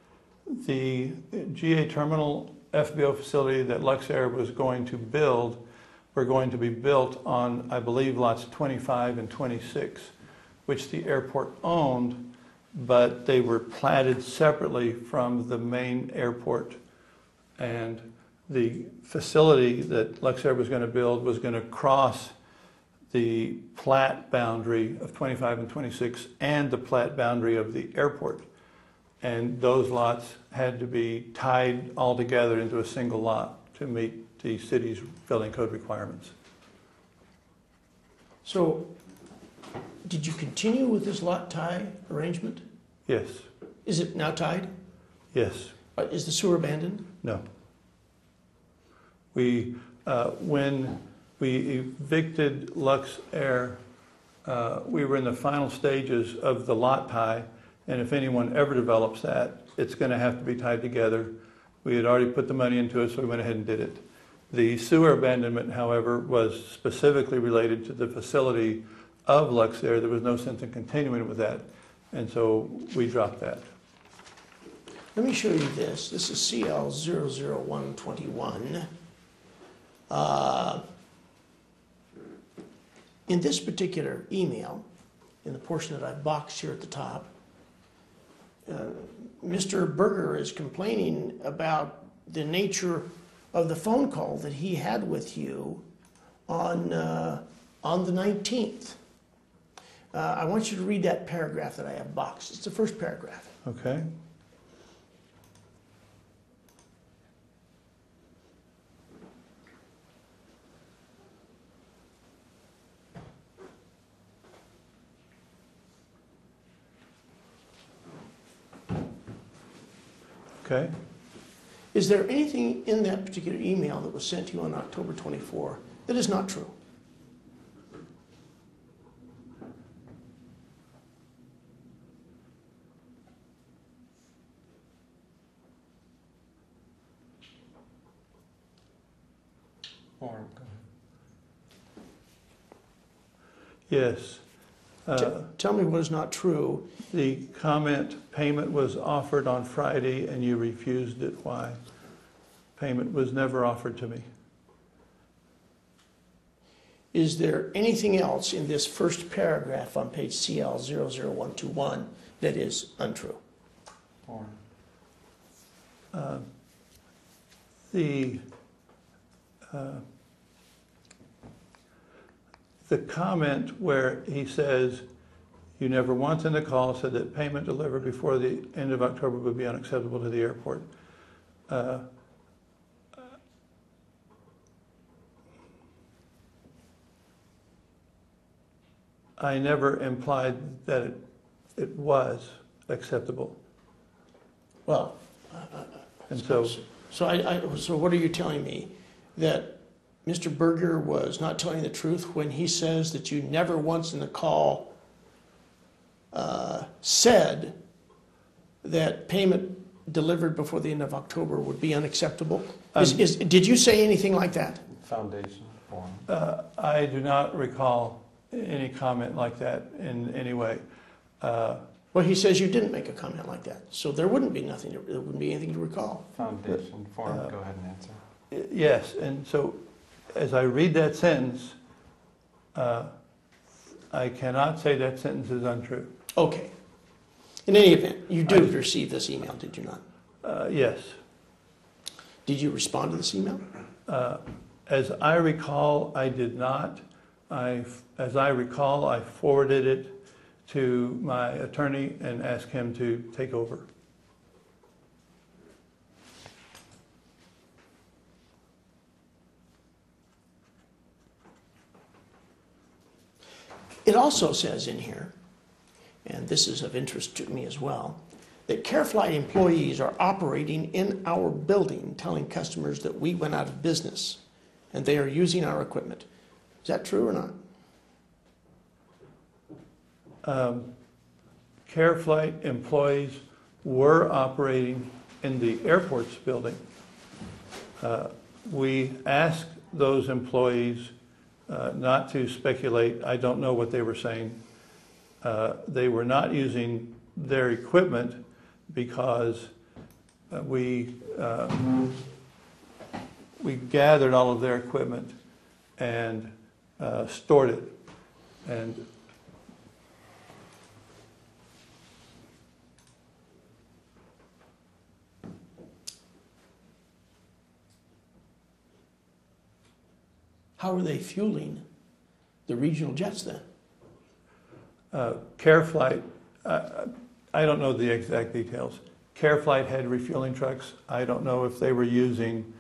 The GA terminal FBO facility that Lux Air was going to build were going to be built on, I believe, lots 25 and 26, which the airport owned, but they were platted separately from the main airport. And the facility that Lux Air was going to build was going to cross the plat boundary of 25 and 26 and the plat boundary of the airport. And those lots had to be tied all together into a single lot to meet the city's building code requirements. So, did you continue with this lot tie arrangement? Yes. Is it now tied? Yes. Is the sewer abandoned? No. When we evicted Lux Air, we were in the final stages of the lot tie, and if anyone ever develops that, it's going to have to be tied together. We had already put the money into it, so we went ahead and did it. The sewer abandonment, however, was specifically related to the facility of Lux Air. There was no sense in continuing with that, and so we dropped that. Let me show you this. This is CL00121. In this particular email, in the portion that I've boxed here at the top, Mr. Berger is complaining about the nature of the phone call that he had with you on the 19th. I want you to read that paragraph that I have boxed. It's the first paragraph. Okay. Okay. Is there anything in that particular email that was sent to you on October 24 that is not true? Warren, go ahead. Yes. Tell me what is not true. The comment, payment was offered on Friday and you refused it. Why? Payment was never offered to me. Is there anything else in this first paragraph on page CL00121 that is untrue? Warren. The comment where he says, you never once in the call said that payment delivered before the end of October would be unacceptable to the airport. I never implied that it was acceptable. Well, And so, so what are you telling me? That Mr. Berger was not telling the truth when he says that you never once in the call said that payment delivered before the end of October would be unacceptable? Did you say anything like that? Foundation form. I do not recall any comment like that in any way. Well, he says you didn't make a comment like that, so there wouldn't be anything to recall. Foundation form, go ahead and answer. Yes, and so as I read that sentence, I cannot say that sentence is untrue. Okay. In any event, you did receive this email, did you not? Yes. Did you respond to this email? As I recall, I did not. As I recall, I forwarded it to my attorney and asked him to take over. It also says in here, and this is of interest to me as well, that CareFlight employees are operating in our building telling customers that we went out of business and they are using our equipment. Is that true or not? CareFlight employees were operating in the airport's building. We asked those employees not to speculate. I don't know what they were saying. They were not using their equipment because we gathered all of their equipment and stored it. And how are they fueling the regional jets then? CareFlight, I don't know the exact details. CareFlight had refueling trucks. I don't know if they were using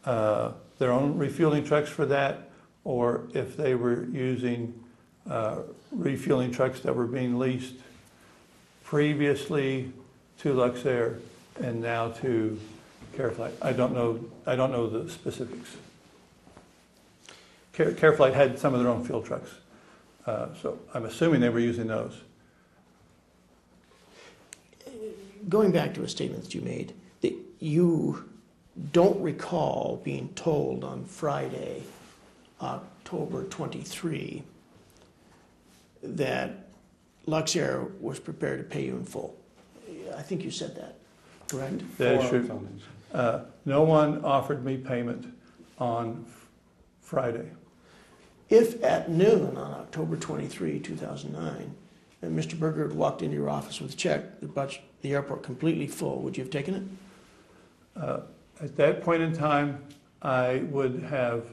their own refueling trucks for that, or if they were using refueling trucks that were being leased previously to Lux Air and now to CareFlight. I don't know the specifics. CareFlight had some of their own fuel trucks, so I'm assuming they were using those. Going back to a statement that you made, that you don't recall being told on Friday, October 23, that Lux Air was prepared to pay you in full. I think you said that, correct? That is true. No one offered me payment on Friday. If at noon on October 23, 2009, and Mr. Berger had walked into your office with a check that brought the airport completely full, would you have taken it? At that point in time, I would have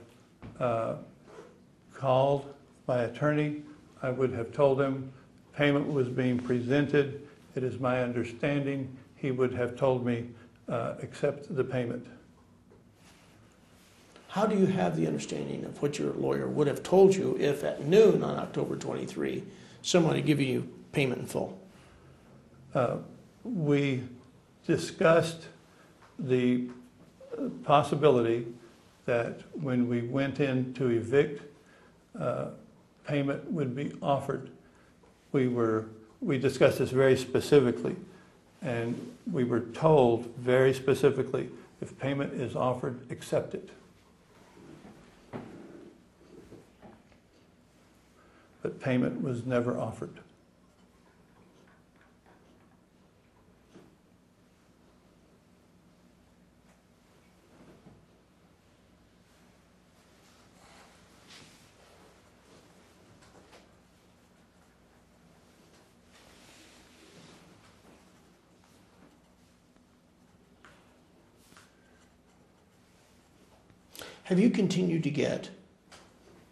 called my attorney. I would have told him payment was being presented. It is my understanding he would have told me accept the payment. How do you have the understanding of what your lawyer would have told you if at noon on October 23, someone had given you payment in full? We discussed the possibility that when we went in to evict, payment would be offered. We discussed this very specifically, and we were told very specifically, if payment is offered, accept it. But payment was never offered. Have you continued to get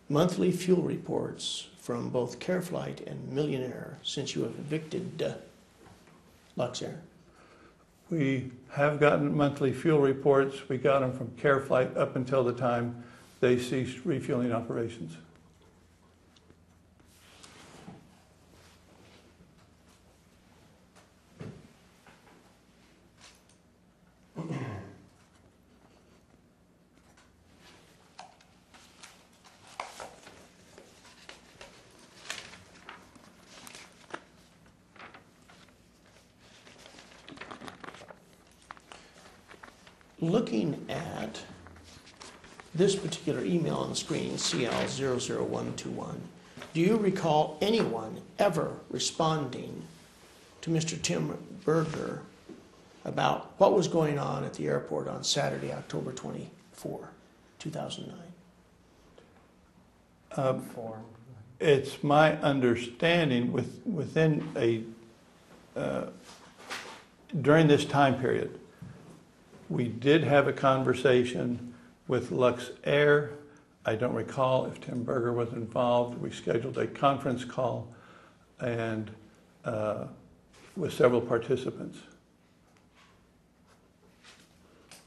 monthly fuel reports from both CareFlight and Millionaire since you have evicted Lux Air? We have gotten monthly fuel reports. We got them from CareFlight up until the time they ceased refueling operations. looking at this particular email on the screen, CL00121, do you recall anyone ever responding to Mr. Tim Berger about what was going on at the airport on Saturday, October 24, 2009? Form. It's my understanding within during this time period, we did have a conversation with Lux Air. I don't recall if Tim Berger was involved. We scheduled a conference call and with several participants.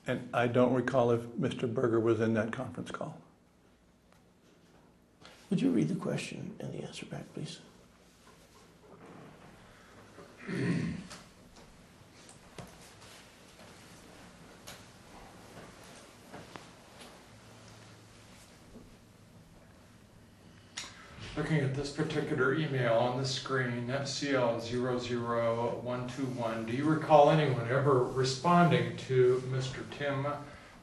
And I don't recall if Mr. Berger was in that conference call. Would you read the question and the answer back, please? Looking at this particular email on the screen, that's CL00121, do you recall anyone ever responding to Mr. Tim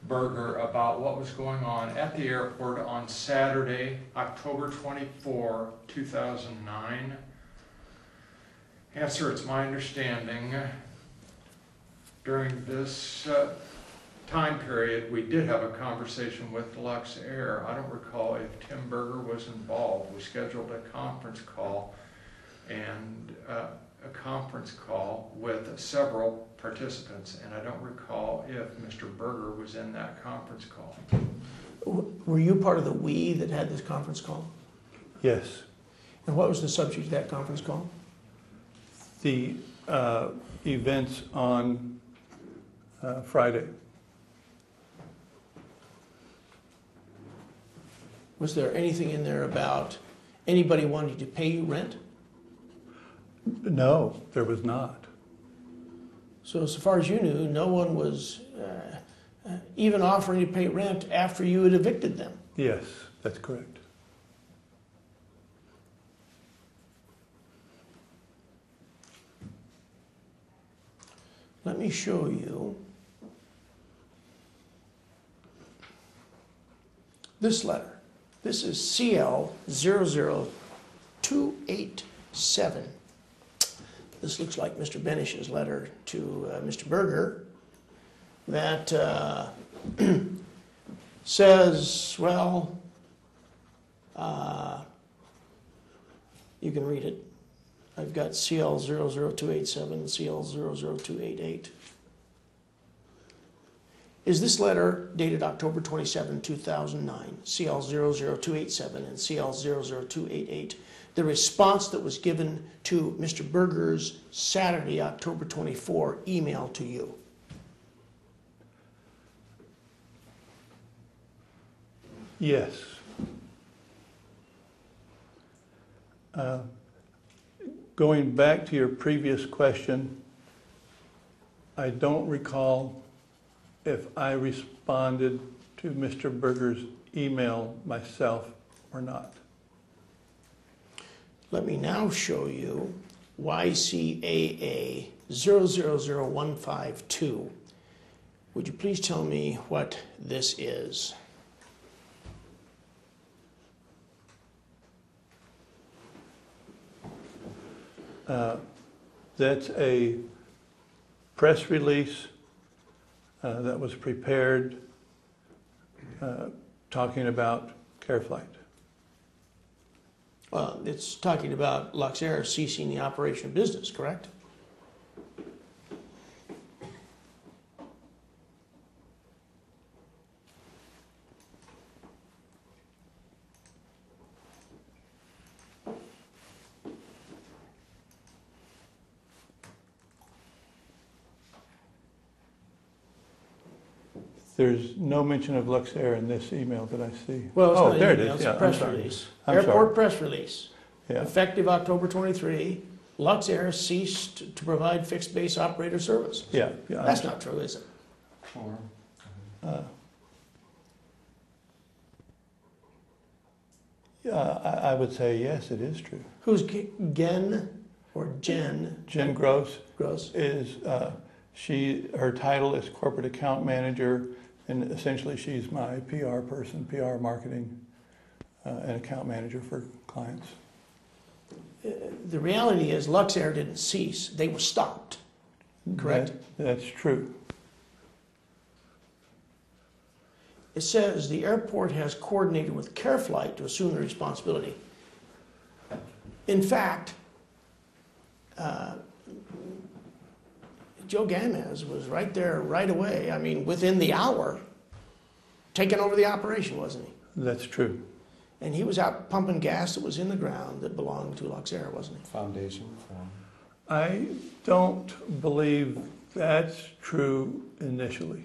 Berger about what was going on at the airport on Saturday, October 24, 2009? Answer, it's my understanding during this time period, we did have a conversation with Lux Air. I don't recall if Tim Berger was involved. We scheduled a conference call and with several participants, and I don't recall if Mr. Berger was in that conference call. Were you part of the we that had this conference call? Yes. And what was the subject of that conference call? The events on Friday. Was there anything in there about anybody wanting to pay you rent? No, there was not. So as far as you knew, no one was even offering to pay rent after you had evicted them. Yes, that's correct. Let me show you this letter. This is CL00287. This looks like Mr. Benish's letter to Mr. Berger that says, well, you can read it. I've got CL00287 and CL00288. Is this letter dated October 27, 2009, CL00287 and CL00288, the response that was given to Mr. Berger's Saturday, October 24 email to you? Yes. Going back to your previous question, I don't recall if I responded to Mr. Berger's email myself or not. Let me now show you YCAA 000152. Would you please tell me what this is? That's a press release that was prepared talking about CareFlight. Well, it's talking about Lux Air ceasing the operation of business, correct? There's no mention of Lux Air in this email that I see. Well, it's not an there it email, is. it's Yeah, a press I'm sorry. release. I'm Airport sorry. press release. Yeah. Effective October 23, Lux Air ceased to provide fixed base operator service. Yeah. That's not true, is it? I would say yes, it is true. Who's Gen or Jen? Jen Gross Gross. is Her title is corporate account manager, and essentially she's my PR person, PR marketing, and account manager for clients. The reality is Lux Air didn't cease. They were stopped, correct? That's true. It says the airport has coordinated with CareFlight to assume the responsibility. In fact, Joe Gamez was right there right away. I mean, within the hour, taking over the operation, wasn't he? That's true. And he was out pumping gas that was in the ground that belonged to Lux Air, wasn't he? Foundation for I don't believe that's true initially.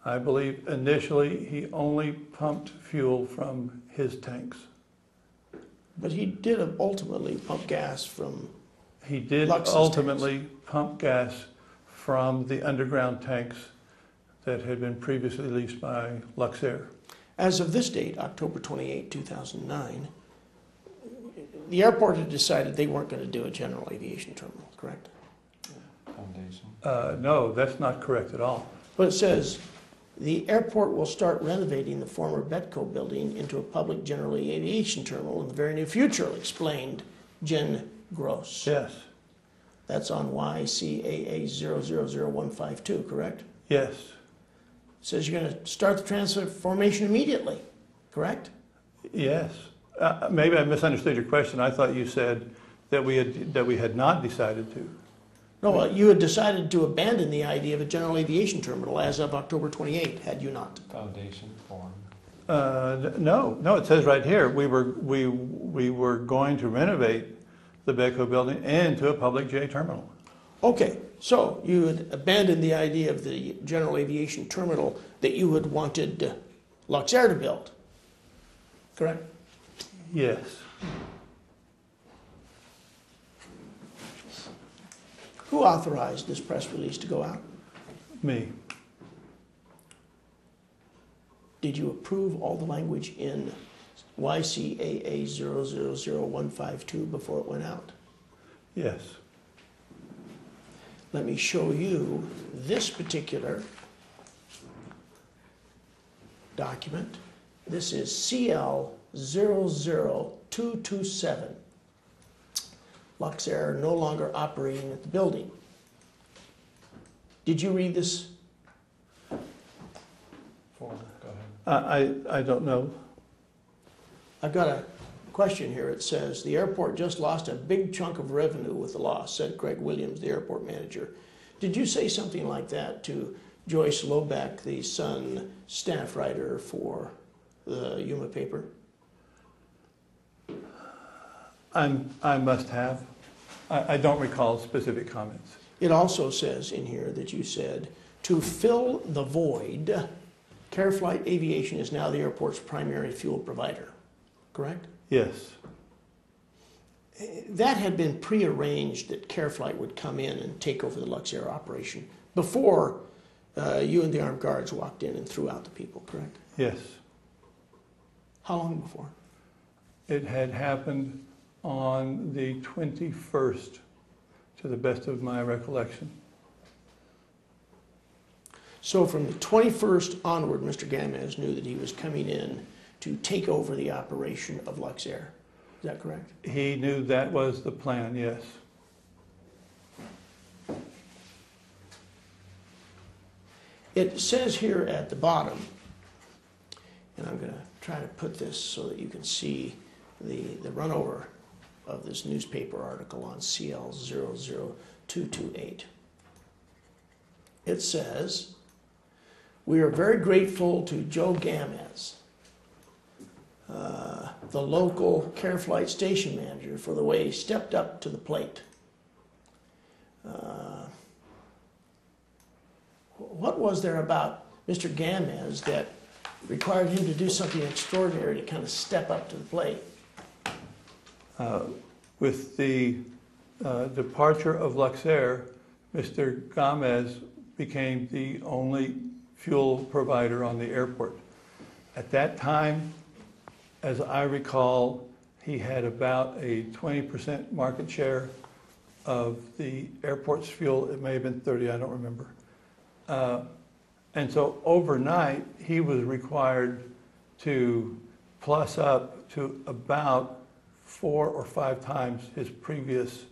I believe initially he only pumped fuel from his tanks. But he did ultimately pump gas from... He did Lux's ultimately pump gas from the underground tanks that had been previously leased by Lux Air. As of this date, October 28, 2009, the airport had decided they weren't going to do a general aviation terminal, correct? Foundation. No, that's not correct at all. But it says, the airport will start renovating the former Betco building into a public general aviation terminal in the very near future, explained Jen Gross. Yes, That's on YCAA 000152, correct? yes, It says you're going to start the transformation immediately, correct? yes. Maybe I misunderstood your question. I thought you said that we had not decided to. No, well, you had decided to abandon the idea of a general aviation terminal as of October 28, had you not? Foundation form. No, it says right here, we were going to renovate the Betco building into a public J terminal. Okay, so you had abandoned the idea of the general aviation terminal that you had wanted Lux Air to build, correct? Yes. Who authorized this press release to go out? Me. Did you approve all the language in YCAA 000152 before it went out? Yes. Let me show you this particular document. This is CL 00227. Lux Air no longer operating at the building. Did you read this? Form. Go ahead. I don't know. I've got a question here. It says, the airport just lost a big chunk of revenue with the loss, said Craig Williams, the airport manager. Did you say something like that to Joyce Lobeck, the Sun staff writer for the Yuma paper? I must have. I don't recall specific comments. It also says in here that you said, to fill the void, CareFlight Aviation is now the airport's primary fuel provider, correct? Yes. That had been prearranged that CareFlight would come in and take over the Lux Air operation before you and the armed guards walked in and threw out the people, correct? Yes. How long before? It had happened on the 21st, to the best of my recollection. So from the 21st onward, Mr. Gamez knew that he was coming in to take over the operation of Lux Air. Is that correct? He knew that was the plan, yes. It says here at the bottom, and I'm going to try to put this so that you can see the runover of this newspaper article on CL 00228. It says, we are very grateful to Joe Gamez, the local CareFlight station manager, for the way he stepped up to the plate. What was there about Mr. Gamez that required him to do something extraordinary to kind of step up to the plate? With the departure of Lux Air, Mr. Gamez became the only fuel provider on the airport. At that time, as I recall, he had about a 20% market share of the airport's fuel. It may have been 30, I don't remember. And so overnight, he was required to plus up to about 4 or 5 times his previous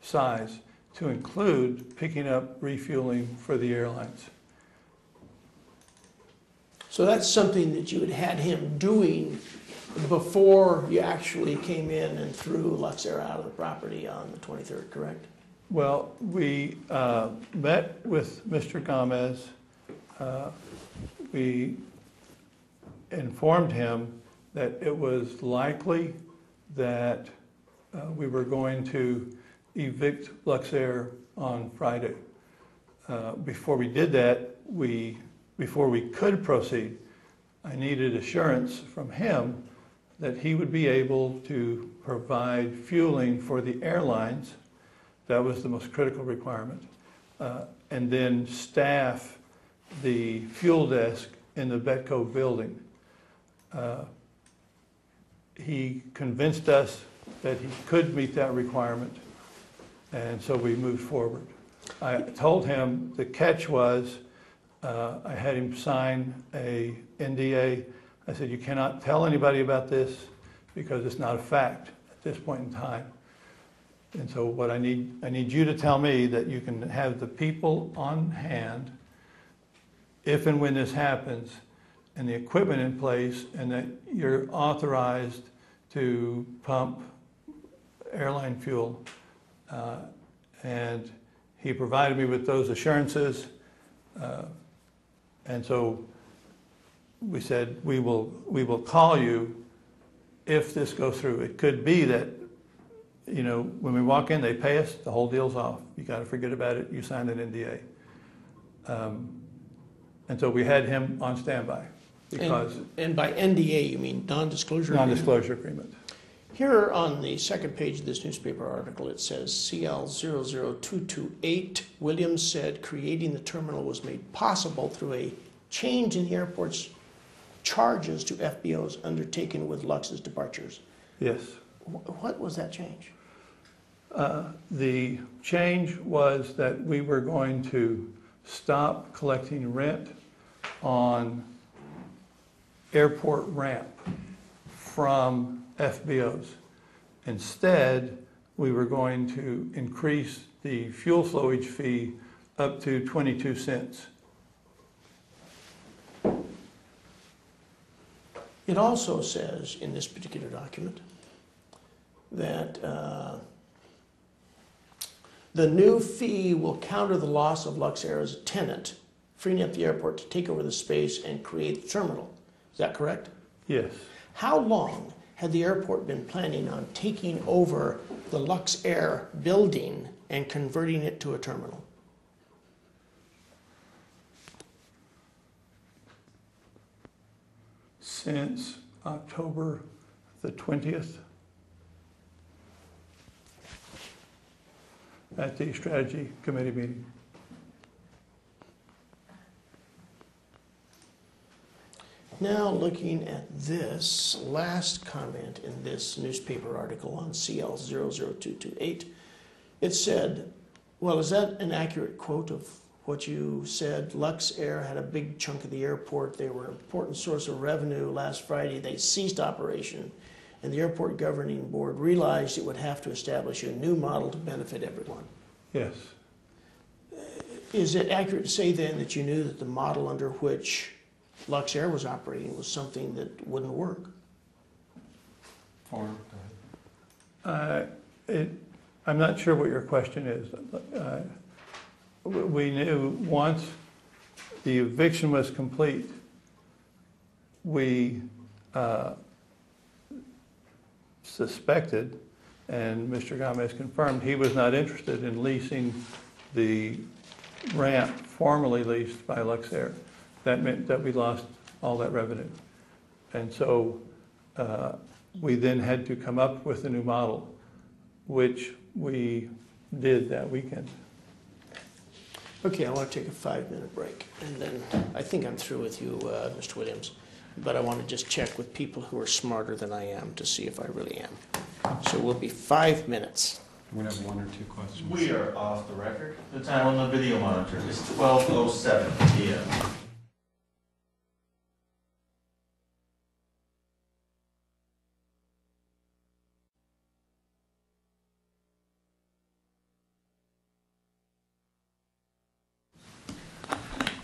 size, to include picking up refueling for the airlines. So that's something that you had him doing before you actually came in and threw Lux Air out of the property on the 23rd, correct? Well, we met with Mr. Gomez. We informed him that it was likely that we were going to evict Lux Air on Friday. Before we did that, before we could proceed, I needed assurance from him that he would be able to provide fueling for the airlines. That was the most critical requirement. And then staff the fuel desk in the Betco building. He convinced us that he could meet that requirement, and so we moved forward. I told him the catch was, I had him sign a NDA. I said, you cannot tell anybody about this because it's not a fact at this point in time. And so what I need you to tell me that you can have the people on hand if and when this happens, and the equipment in place, and that you're authorized to pump airline fuel. And he provided me with those assurances. And so we said, we will call you if this goes through. It could be that, you know, when we walk in, they pay us, the whole deal's off. You got to forget about it. You signed an NDA. And so we had him on standby because... And by NDA, you mean non-disclosure agreement? Non-disclosure agreement. Here on the second page of this newspaper article, it says CL00228, Williams said creating the terminal was made possible through a change in the airport's charges to FBOs undertaken with Lux's departures. Yes. What was that change? The change was that we were going to stop collecting rent on airport ramp from FBOs. Instead, we were going to increase the fuel flowage fee up to 22 cents. It also says in this particular document that the new fee will counter the loss of Lux Air as a tenant, freeing up the airport to take over the space and create the terminal. Is that correct? Yes. How long had the airport been planning on taking over the Lux Air building and converting it to a terminal? Since October the 20th at the strategy committee meeting. Now looking at this last comment in this newspaper article on CL00228, it said, well, is that an accurate quote of what you said? Lux Air had a big chunk of the airport. They were an important source of revenue. Last Friday, they ceased operation, and the airport governing board realized it would have to establish a new model to benefit everyone. Yes. Is it accurate to say then that you knew that the model under which Lux Air was operating was something that wouldn't work? Go ahead. I'm not sure what your question is. We knew once the eviction was complete, we suspected, and Mr. Gomez confirmed, he was not interested in leasing the ramp formerly leased by Lux Air. That meant that we lost all that revenue. And so we then had to come up with a new model, which we did that weekend. Okay, I want to take a 5-minute break, and then I think I'm through with you, Mr. Williams, but I want to just check with people who are smarter than I am to see if I really am. So we'll be 5 minutes. We have one or two questions. We are off the record. The time on the video monitor is 12:07 p.m.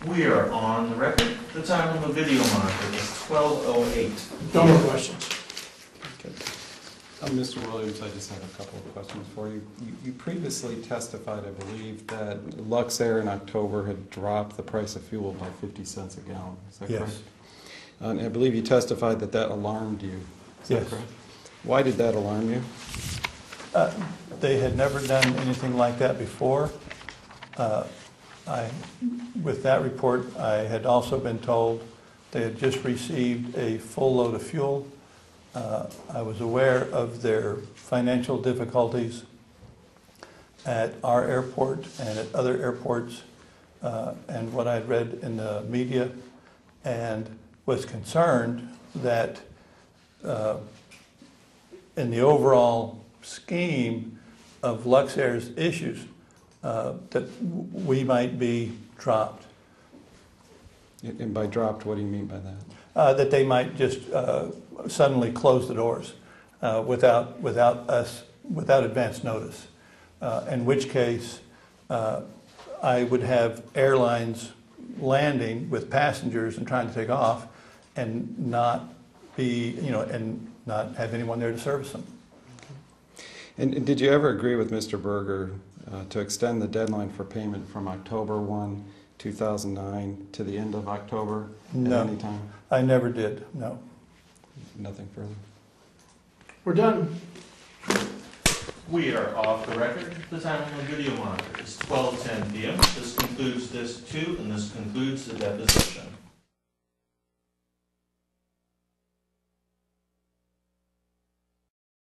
We are on the record. The time on the video monitor is 12:08. No more questions. Mr. Williams, I just have a couple of questions for you. You previously testified, I believe, that Lux Air in October had dropped the price of fuel by 50 cents a gallon. Is that Yes. correct? And I believe you testified that that alarmed you. Is that Yes. correct? Why did that alarm you? They had never done anything like that before. With that report, I had also been told they had just received a full load of fuel. I was aware of their financial difficulties at our airport and at other airports, and what I had read in the media, and was concerned that in the overall scheme of Lux Air's issues, that we might be dropped. And by dropped, what do you mean by that? That they might just suddenly close the doors without advance notice. In which case, I would have airlines landing with passengers and trying to take off, and not not have anyone there to service them. And did you ever agree with Mr. Berger to extend the deadline for payment from October 1, 2009 to the end of October No. at any time? I never did, no. Nothing further? We're done. We are off the record. The time on the video monitor is 12:10 p.m. This concludes this too, and this concludes the deposition.